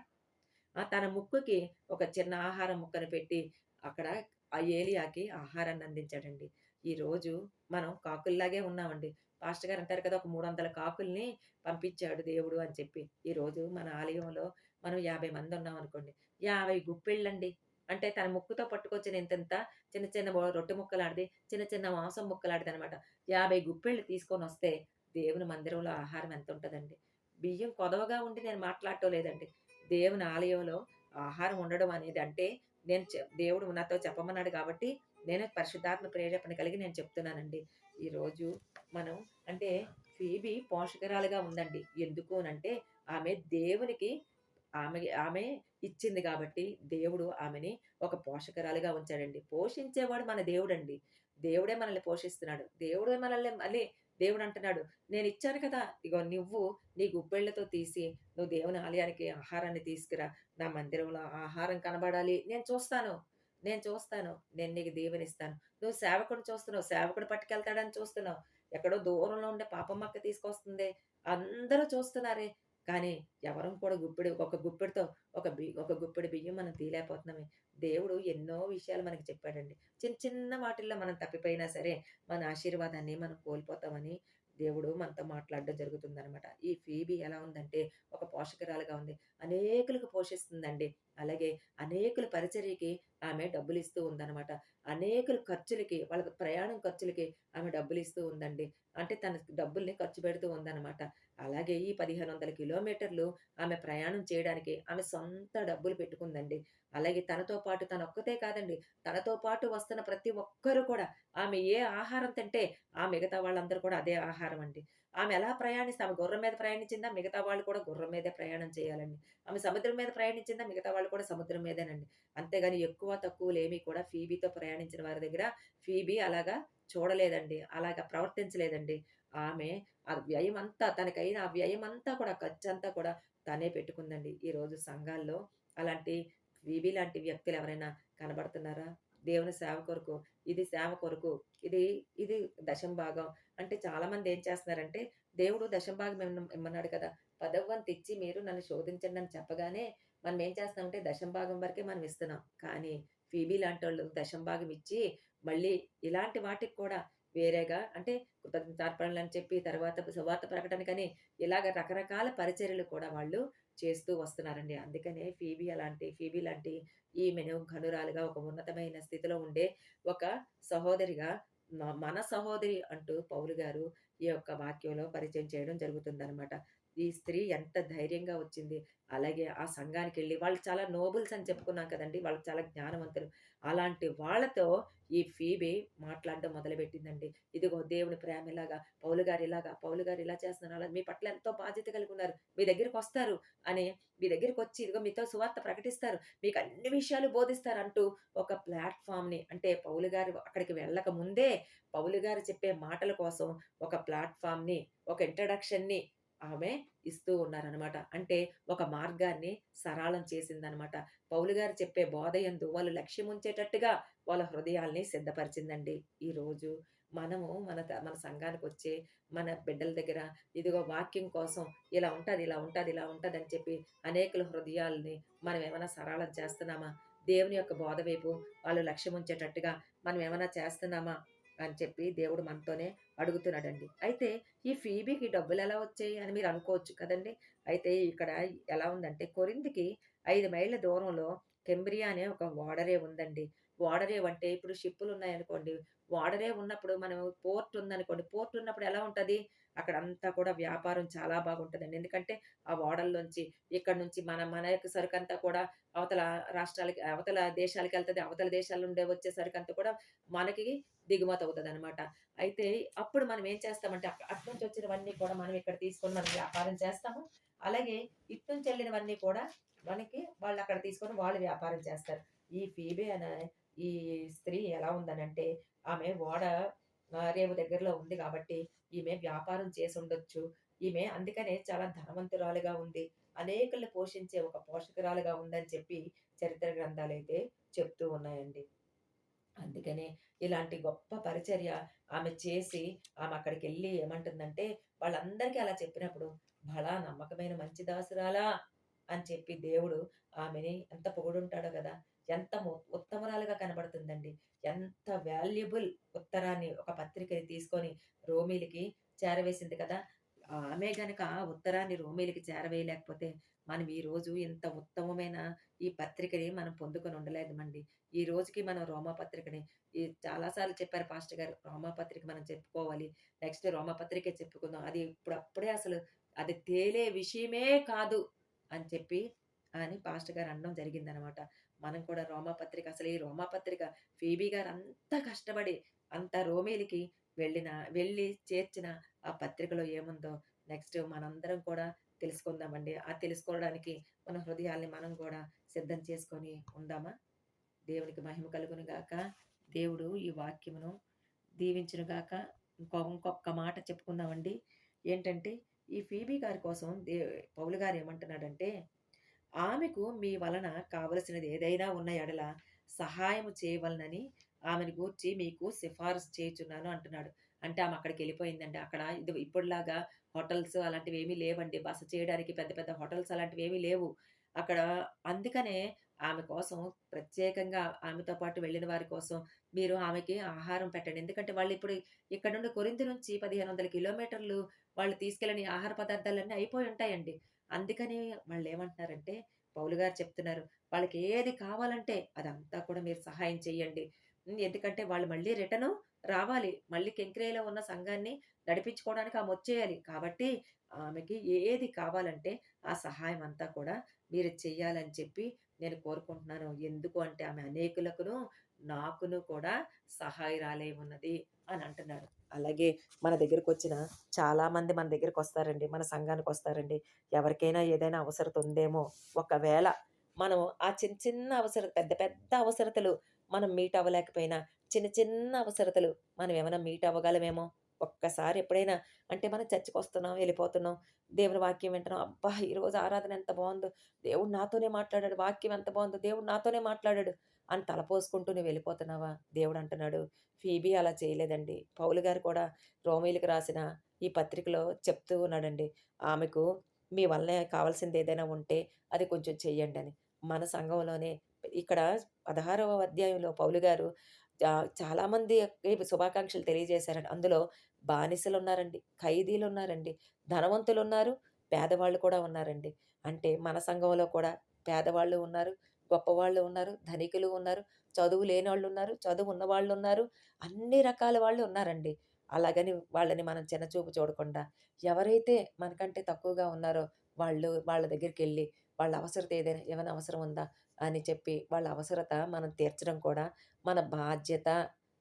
తన ముక్కుకి ఒక చిన్న ఆహారం ముక్కను పెట్టి, అక్కడ ఆ ఏలియాకి ఆహారాన్ని అందించాడండి. ఈరోజు మనం కాకుల్లాగే ఉన్నామండి. పాస్టర్ గారు అంటారు కదా! ఒక 300 కాకుల్ని పంపించాడు దేవుడు అని చెప్పి. ఈరోజు మన ఆలయంలో మనం 50 మందున్నామనుకోండి. 50 గుప్పిళ్ళండి. అంటే తన ముక్కుతో పట్టుకొచ్చిన ఇంతింత చిన్న చిన్న రొట్టె ముక్కలాడిది, చిన్న చిన్న మాంసం ముక్కలాడిదనమాట. 50 గుప్పిళ్ళు తీసుకొనొస్తే దేవుని మందిరంలో ఆహారం ఎంతుంటదండి. బియ్యం కొదవగా ఉండి నేను మాట్లాడటం లేదండి. దేవుని ఆలయంలో ఆహారం ఉండడం అనేది అంటే దేవుడు నాతో చెప్పమన్నాడు కాబట్టి నేను పరిశుద్ధాత్మ ప్రేరేపణ కలిగి నేను చెప్తున్నానండి. ఈరోజు మనం అంటే ఫీబి పోషకురాలుగా ఉందండి. ఎందుకు అనంటే ఆమె దేవునికి ఆమె ఇచ్చింది కాబట్టి దేవుడు ఆమెని ఒక పోషకురాలుగా ఉంచాడండి. పోషించేవాడు మన దేవుడండి. దేవుడే మనల్ని పోషిస్తున్నాడు. దేవుడే మనల్ని మళ్ళీ దేవుడంటున్నాడు, నేనిచ్చాను కదా! ఇగో నువ్వు నీ గుప్పెళ్ళతో తీసి నువ్వు దేవుని ఆలయానికి ఆహారాన్ని తీసుకురా. నా మందిరంలో ఆహారం కనబడాలి. నేను చూస్తాను. నేను చూస్తాను. నేను నీకు దీవెనిస్తాను. నువ్వు సేవకుడిని చూస్తున్నావు. సేవకుడు పట్టుకెళ్తాడని చూస్తున్నావు. ఎక్కడో దూరంలో ఉండే పాపమ్మక్క తీసుకొస్తుంది. అందరూ చూస్తున్నారే. కానీ ఎవరం కూడా ఒక గుప్పెడితో ఒక గుప్పెడు బియ్యం మనం తీయలేకపోతున్నామే. దేవుడు ఎన్నో విషయాలు మనకి చెప్పాడండి. చిన్న చిన్న వాటిల్లో మనం తప్పిపోయినా సరే, మన ఆశీర్వాదాన్ని మనం కోల్పోతామని దేవుడు మనతో మాట్లాడడం జరుగుతుందనమాట. ఈ ఫీబి ఎలా ఉందంటే ఒక పోషకురాలుగా ఉంది. అనేకులకు పోషిస్తుందండి. అలాగే అనేకుల పరిచర్యకి ఆమె డబ్బులిస్తూ ఉందనమాట. అనేకుల ఖర్చులకి, వాళ్ళ ప్రయాణం ఖర్చులకి ఆమె డబ్బులిస్తూ ఉందండి. అంటే తన డబ్బుల్ని ఖర్చు పెడుతూ ఉందనమాట. అలాగే ఈ 1500 కిలోమీటర్లు ఆమె ప్రయాణం చేయడానికి ఆమె సొంత డబ్బులు పెట్టుకుందండి. అలాగే తనతో పాటు తనొక్కతే కాదండి. తనతో పాటు వస్తున్న ప్రతి ఒక్కరు కూడా ఆమె ఏ ఆహారం తింటే ఆ మిగతా వాళ్ళందరూ కూడా అదే ఆహారం అండి. ఆమె ఎలా ప్రయాణిస్తే ఆమె గుర్రం మీద ప్రయాణించిందా? మిగతా వాళ్ళు కూడా గుర్రం మీదే ప్రయాణం చేయాలండి. ఆమె సముద్రం మీద ప్రయాణించిందా? మిగతా వాళ్ళు కూడా సముద్రం మీదేనండి. అంతేగాని ఎక్కువ తక్కువలేమి కూడా ఫీబీతో ప్రయాణించిన వారి దగ్గర ఫీబీ అలాగా చూడలేదండి. అలాగా ప్రవర్తించలేదండి. ఆమె వ్యయమంతా తనకైన ఆ వ్యయమంతా కూడా ఖర్చంతా కూడా తనే పెట్టుకుందండి. ఈరోజు సంఘాల్లో అలాంటి ఫీబీ లాంటి వ్యక్తులు ఎవరైనా కనబడుతున్నారా? దేవుని సేవ కొరకు, ఇది సేవ కొరకు, ఇది ఇది దశమ భాగం అంటే చాలామంది ఏం చేస్తున్నారంటే, దేవుడు దశమ భాగం ఇమ్మన్నాడు కదా! పదవ వంతు ఇచ్చి మీరు నన్ను శోధించండి అని చెప్పగానే మనం ఏం చేస్తామంటే దశమ భాగం వరకే మనం ఇస్తున్నాం. కానీ ఫీబీ లాంటోళ్ళు దశమ భాగం ఇచ్చి మళ్ళీ ఇలాంటి వాటికి కూడా వేరేగా అంటే కృతజ్ఞతార్పణలని చెప్పి తర్వాత సువార్త ప్రకటనకని ఇలాగ రకరకాల పరిచర్యలు కూడా వాళ్ళు చేస్తూ వస్తున్నారండి. అందుకనే ఫీబీ లాంటి ఈమెను ఘనురాలుగా ఒక ఉన్నతమైన స్థితిలో ఉండే ఒక సహోదరిగా మన సహోదరి అంటూ పౌలు గారు ఈ యొక్క వాక్యంలో పరిచయం చేయడం జరుగుతుందనమాట. ఈ స్త్రీ ఎంత ధైర్యంగా వచ్చింది. అలాగే ఆ సంఘానికెళ్ళి వాళ్ళు చాలా నోబుల్స్ అని చెప్పుకున్నాం కదండీ! వాళ్ళు చాలా జ్ఞానవంతులు. అలాంటి వాళ్ళతో ఈ ఫీబీ మాట్లాడడం మొదలుపెట్టిందండి. ఇదిగో దేవుని ప్రేమ ఇలాగా, పౌలు గారు ఇలా చేస్తున్నారు. అలా మీ పట్ల ఎంతో బాధ్యత కలిగి ఉన్నారు. మీ దగ్గరికొస్తారు అని మీ దగ్గరికొచ్చి ఇదిగో మీతో సువార్త ప్రకటిస్తారు. మీకు అన్ని విషయాలు బోధిస్తారు అంటూ ఒక ప్లాట్‌ఫార్మ్‌ని అంటే పౌలు గారు అక్కడికి వెళ్ళక ముందే పౌలు గారు చెప్పే మాటల కోసం ఒక ప్లాట్‌ఫార్మ్‌ని, ఒక ఇంట్రడక్షన్‌ని ఆమె ఇస్తూ ఉన్నారనమాట. అంటే ఒక మార్గాన్ని సరళం చేసిందనమాట. పౌలు గారు చెప్పే బోధ యందు వాళ్ళు లక్ష్యముంచేటట్టుగా వాళ్ళ హృదయాల్ని సిద్ధపరిచిందండి. ఈరోజు మనము మన సంఘానికొచ్చే మన బిడ్డల దగ్గర ఇదిగో వాక్యం కోసం ఇలా ఉంటది, ఇలా ఉంటది, ఇలా ఉంటదని చెప్పి అనేకుల హృదయాల్ని మనం ఏమైనా సరళం చేస్తున్నామా? దేవుని యొక్క బోధ వైపు వాళ్ళు లక్ష్యముంచేటట్టుగా మనం ఏమైనా చేస్తున్నామా? అని చెప్పి దేవుడు మనతోనే అడుగుతున్నాడండి. అయితే ఈ ఫీబీకి డబ్బులెలా వచ్చాయి అని మీరు అనుకోవచ్చు కదండీ! అయితే ఇక్కడ ఎలా ఉందంటే కొరింథీకి 5 మైళ్ళ దూరంలో కెంబ్రియా అనే ఒక ఓడరేవు ఉందండి. ఓడరేవు అంటే ఇప్పుడు షిప్పులున్నాయనుకోండి, ఓడరేవు ఉన్నప్పుడు మనం పోర్ట్ ఉందనుకోండి, పోర్ట్ ఉన్నప్పుడు ఎలా ఉంటది? అక్కడంతా కూడా వ్యాపారం చాలా బాగుంటదండి. ఎందుకంటే ఆ ఓడల్లోంచి ఇక్కడి నుంచి మన యొక్క సరుకంతా కూడా అవతల రాష్ట్రాలకి, అవతల దేశాలకెళ్తది. అవతల దేశాల నుండి వచ్చే సరుకంతా కూడా మనకి దిగుమతవుతదనమాట. అయితే అప్పుడు మనం ఏం చేస్తామంటే అటునుంచి వచ్చినవన్నీ కూడా మనం ఇక్కడ తీసుకొని మనం వ్యాపారం చేస్తాము. అలాగే ఇటు నుంచి ఎళ్ళినవన్నీ కూడా మనకి వాళ్ళక్కడ తీసుకొని వాళ్ళు వ్యాపారం చేస్తారు. ఈ ఫీబే అనే ఈ స్త్రీ ఎలా ఉందనంటే ఆమె రేవు దగ్గరలో ఉంది గాబట్టి ఈమె వ్యాపారం చేసుండొచ్చు. ఈమె అందుకనే చాలా ధనవంతురాలుగా ఉంది. అనేకుల్ని పోషించే ఒక పోషకురాలుగా ఉందని చెప్పి చరిత్ర గ్రంథాలైతే చెప్తూ ఉన్నాయండి. అందుకనే ఇలాంటి గొప్ప పరిచర్య ఆమె చేసి, ఆమె అక్కడికెళ్ళి ఏమంటుందంటే, వాళ్ళందరికీ అలా చెప్పినప్పుడు, "భళా నమ్మకమైన మంచి దాసురాలా" అని చెప్పి దేవుడు ఆమెని ఎంత పొగుడుంటాడో గదా! ఎంత ఉత్తమురాలుగా కనబడుతుందండి. ఎంత వాల్యుబుల్ ఉత్తరాన్ని, ఒక పత్రికని తీసుకొని రోమీలికి చేరవేసింది కదా! ఆమె గనక ఆ ఉత్తరాన్ని రోమీలికి చేరవేయలేకపోతే, మనం ఈరోజు ఇంత ఉత్తమమైన ఈ పత్రికని మనం పొందుకొని ఉండలేదమండి. ఈ రోజుకి మనం రోమాపత్రికని చాలా సార్లు చెప్పారు పాస్టర్ గారు. రోమాపత్రిక మనం చెప్పుకోవాలి. నెక్స్ట్ రోమాపత్రికే చెప్పుకుందాం. అది ఇప్పుడప్పుడే అసలు అది తేలే విషయమే కాదు అని చెప్పి అని పాస్టర్ గారు అనడం జరిగిందనమాట. మనం కూడా రోమాపత్రిక అసలు ఈ రోమాపత్రిక ఫీబీ గారు అంత కష్టపడి అంత రోమీలికి వెళ్లి చేర్చిన ఆ పత్రికలో ఏముందో నెక్స్ట్ మనందరం కూడా తెలుసుకుందామండి. తెలుసుకోవడానికి మన హృదయాల్ని మనం కూడా సిద్ధం చేసుకొని ఉందామా? దేవునికి మహిమ కలుగును గాక. దేవుడు ఈ వాక్యమును దీవించును గాక. ఇంకొక మాట చెప్పుకుందామండి. ఏంటంటే, ఈ ఫీబీ గారి కోసం పౌలు గారు ఏమంటున్నాడంటే, ఆమెకు మీ వలన కావలసినది ఏదైనా ఉన్న ఎడల సహాయము చేయవలనని ఆమెను గూర్చి మీకు సిఫారసు చేయుచున్నాను అంటున్నాడు. అంటే ఆమె అక్కడికెళ్ళిపోయిందండి. అక్కడ ఇప్పటిలాగా హోటల్స్ అలాంటివేమీ లేవండి. బస చేయడానికి పెద్ద పెద్ద హోటల్స్ అలాంటివేమీ లేవు. అక్కడ అందుకనే ఆమె కోసం ప్రత్యేకంగా ఆమెతో పాటు వెళ్ళిన వారి కోసం మీరు ఆమెకి ఆహారం పెట్టండి. ఎందుకంటే వాళ్ళిప్పుడు ఇక్కడ నుండి కొరింథీ నుంచి 1500 కిలోమీటర్లు వాళ్ళు తీసుకెళ్ళని ఆహార పదార్థాలన్నీ అయిపోయి ఉంటాయండి. అందుకని వాళ్ళేమంటున్నారంటే పౌలు గారు చెప్తున్నారు. వాళ్ళకి ఏది కావాలంటే అదంతా కూడా మీరు సహాయం చేయండి. ఎందుకంటే వాళ్ళు మళ్ళీ రిటర్ను రావాలి. మళ్ళీ కెంక్రేయలో ఉన్న సంఘాన్ని నడిపించుకోవడానికి ఆమొచ్చేయాలి. కాబట్టి ఆమెకి ఏది కావాలంటే ఆ సహాయం అంతా కూడా మీరు చెయ్యాలని చెప్పి నేను కోరుకుంటున్నాను. ఎందుకు అంటే ఆమె అనేకులకును, నాకును కూడా సహాయరాలై ఉన్నది అని అంటున్నాడు. అలాగే మన దగ్గరకొచ్చిన చాలామంది మన దగ్గరకొస్తారండి. మన సంఘానికొస్తారండి. ఎవరికైనా ఏదైనా అవసరత ఉందేమో, ఒకవేళ మనం ఆ చిన్న చిన్న పెద్ద పెద్ద అవసరతలు మనం మీట్ అవ్వలేకపోయినా, చిన్న చిన్న అవసరతలు మనం ఏమైనా మీట్ అవ్వగలమేమో! ఒక్కసారి ఎప్పుడైనా అంటే మనం చర్చికొస్తున్నాం, ఎళ్ళిపోతున్నాం. దేవుని వాక్యం వింటున్నాం. అబ్బా! ఈరోజు ఆరాధన ఎంత బావుందో! దేవుడు నాతోనే మాట్లాడాడు. వాక్యం ఎంత బావుందో! దేవుడు నాతోనే మాట్లాడాడు అని తలపోసుకుంటూ నువ్వెళ్ళిపోతున్నావా? దేవుడంటున్నాడు, ఫీబీ అలా చేయలేదండి. పౌలు గారు కూడా రోమీయులకు రాసిన ఈ పత్రికలో చెప్తూ ఉన్నాడండి. ఆమెకు మీ వలన కావాల్సిందేదైనా ఉంటే అది కొంచెం చెయ్యండని. మన సంఘంలోనే ఇక్కడ 16వ అధ్యాయంలో పౌలు గారు చాలామందికి శుభాకాంక్షలు తెలియజేశారండి. అందులో బానిసలున్నారండి, ఖైదీలున్నారండి, ధనవంతులున్నారు, పేదవాళ్ళు కూడా ఉన్నారండి. అంటే మన సంఘంలో కూడా పేదవాళ్ళు ఉన్నారు, గొప్పవాళ్ళు ఉన్నారు, ధనికులు ఉన్నారు, చదువు లేనోళ్ళున్నారు, చదువున్న వాళ్ళున్నారు, అన్ని రకాల వాళ్ళు ఉన్నారండి. అలాగని వాళ్ళని మనం చిన్నచూపు చూడకుండా, ఎవరైతే మనకంటే తక్కువగా ఉన్నారో వాళ్ళ దగ్గరికెళ్ళి, వాళ్ళ అవసరత ఏమైనా అవసరం ఉందా అని చెప్పి, వాళ్ళ అవసరత మనం తీర్చడం కూడా మన బాధ్యత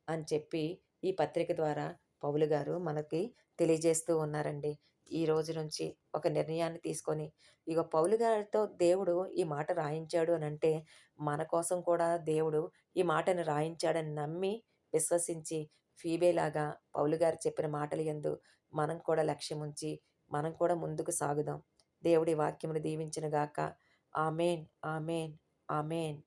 అని చెప్పి, ఈ పత్రిక ద్వారా పౌలు గారు మనకి తెలియజేస్తూ ఉన్నారండి. ఈ రోజు నుంచి ఒక నిర్ణయాన్ని తీసుకొని, ఇగో పౌలు గారితో దేవుడు ఈ మాట రాయించాడు అనంటే, మన కోసం కూడా దేవుడు ఈ మాటను రాయించాడని నమ్మి, విశ్వసించి, ఫీబేలాగా పౌలు గారు చెప్పిన మాటల యందు మనం కూడా లక్ష్యముంచి, మనం కూడా ముందుకు సాగుదాం. దేవుడి వాక్యమును దీవించును గాక. ఆమేన్. ఆమేన్. ఆమేన్.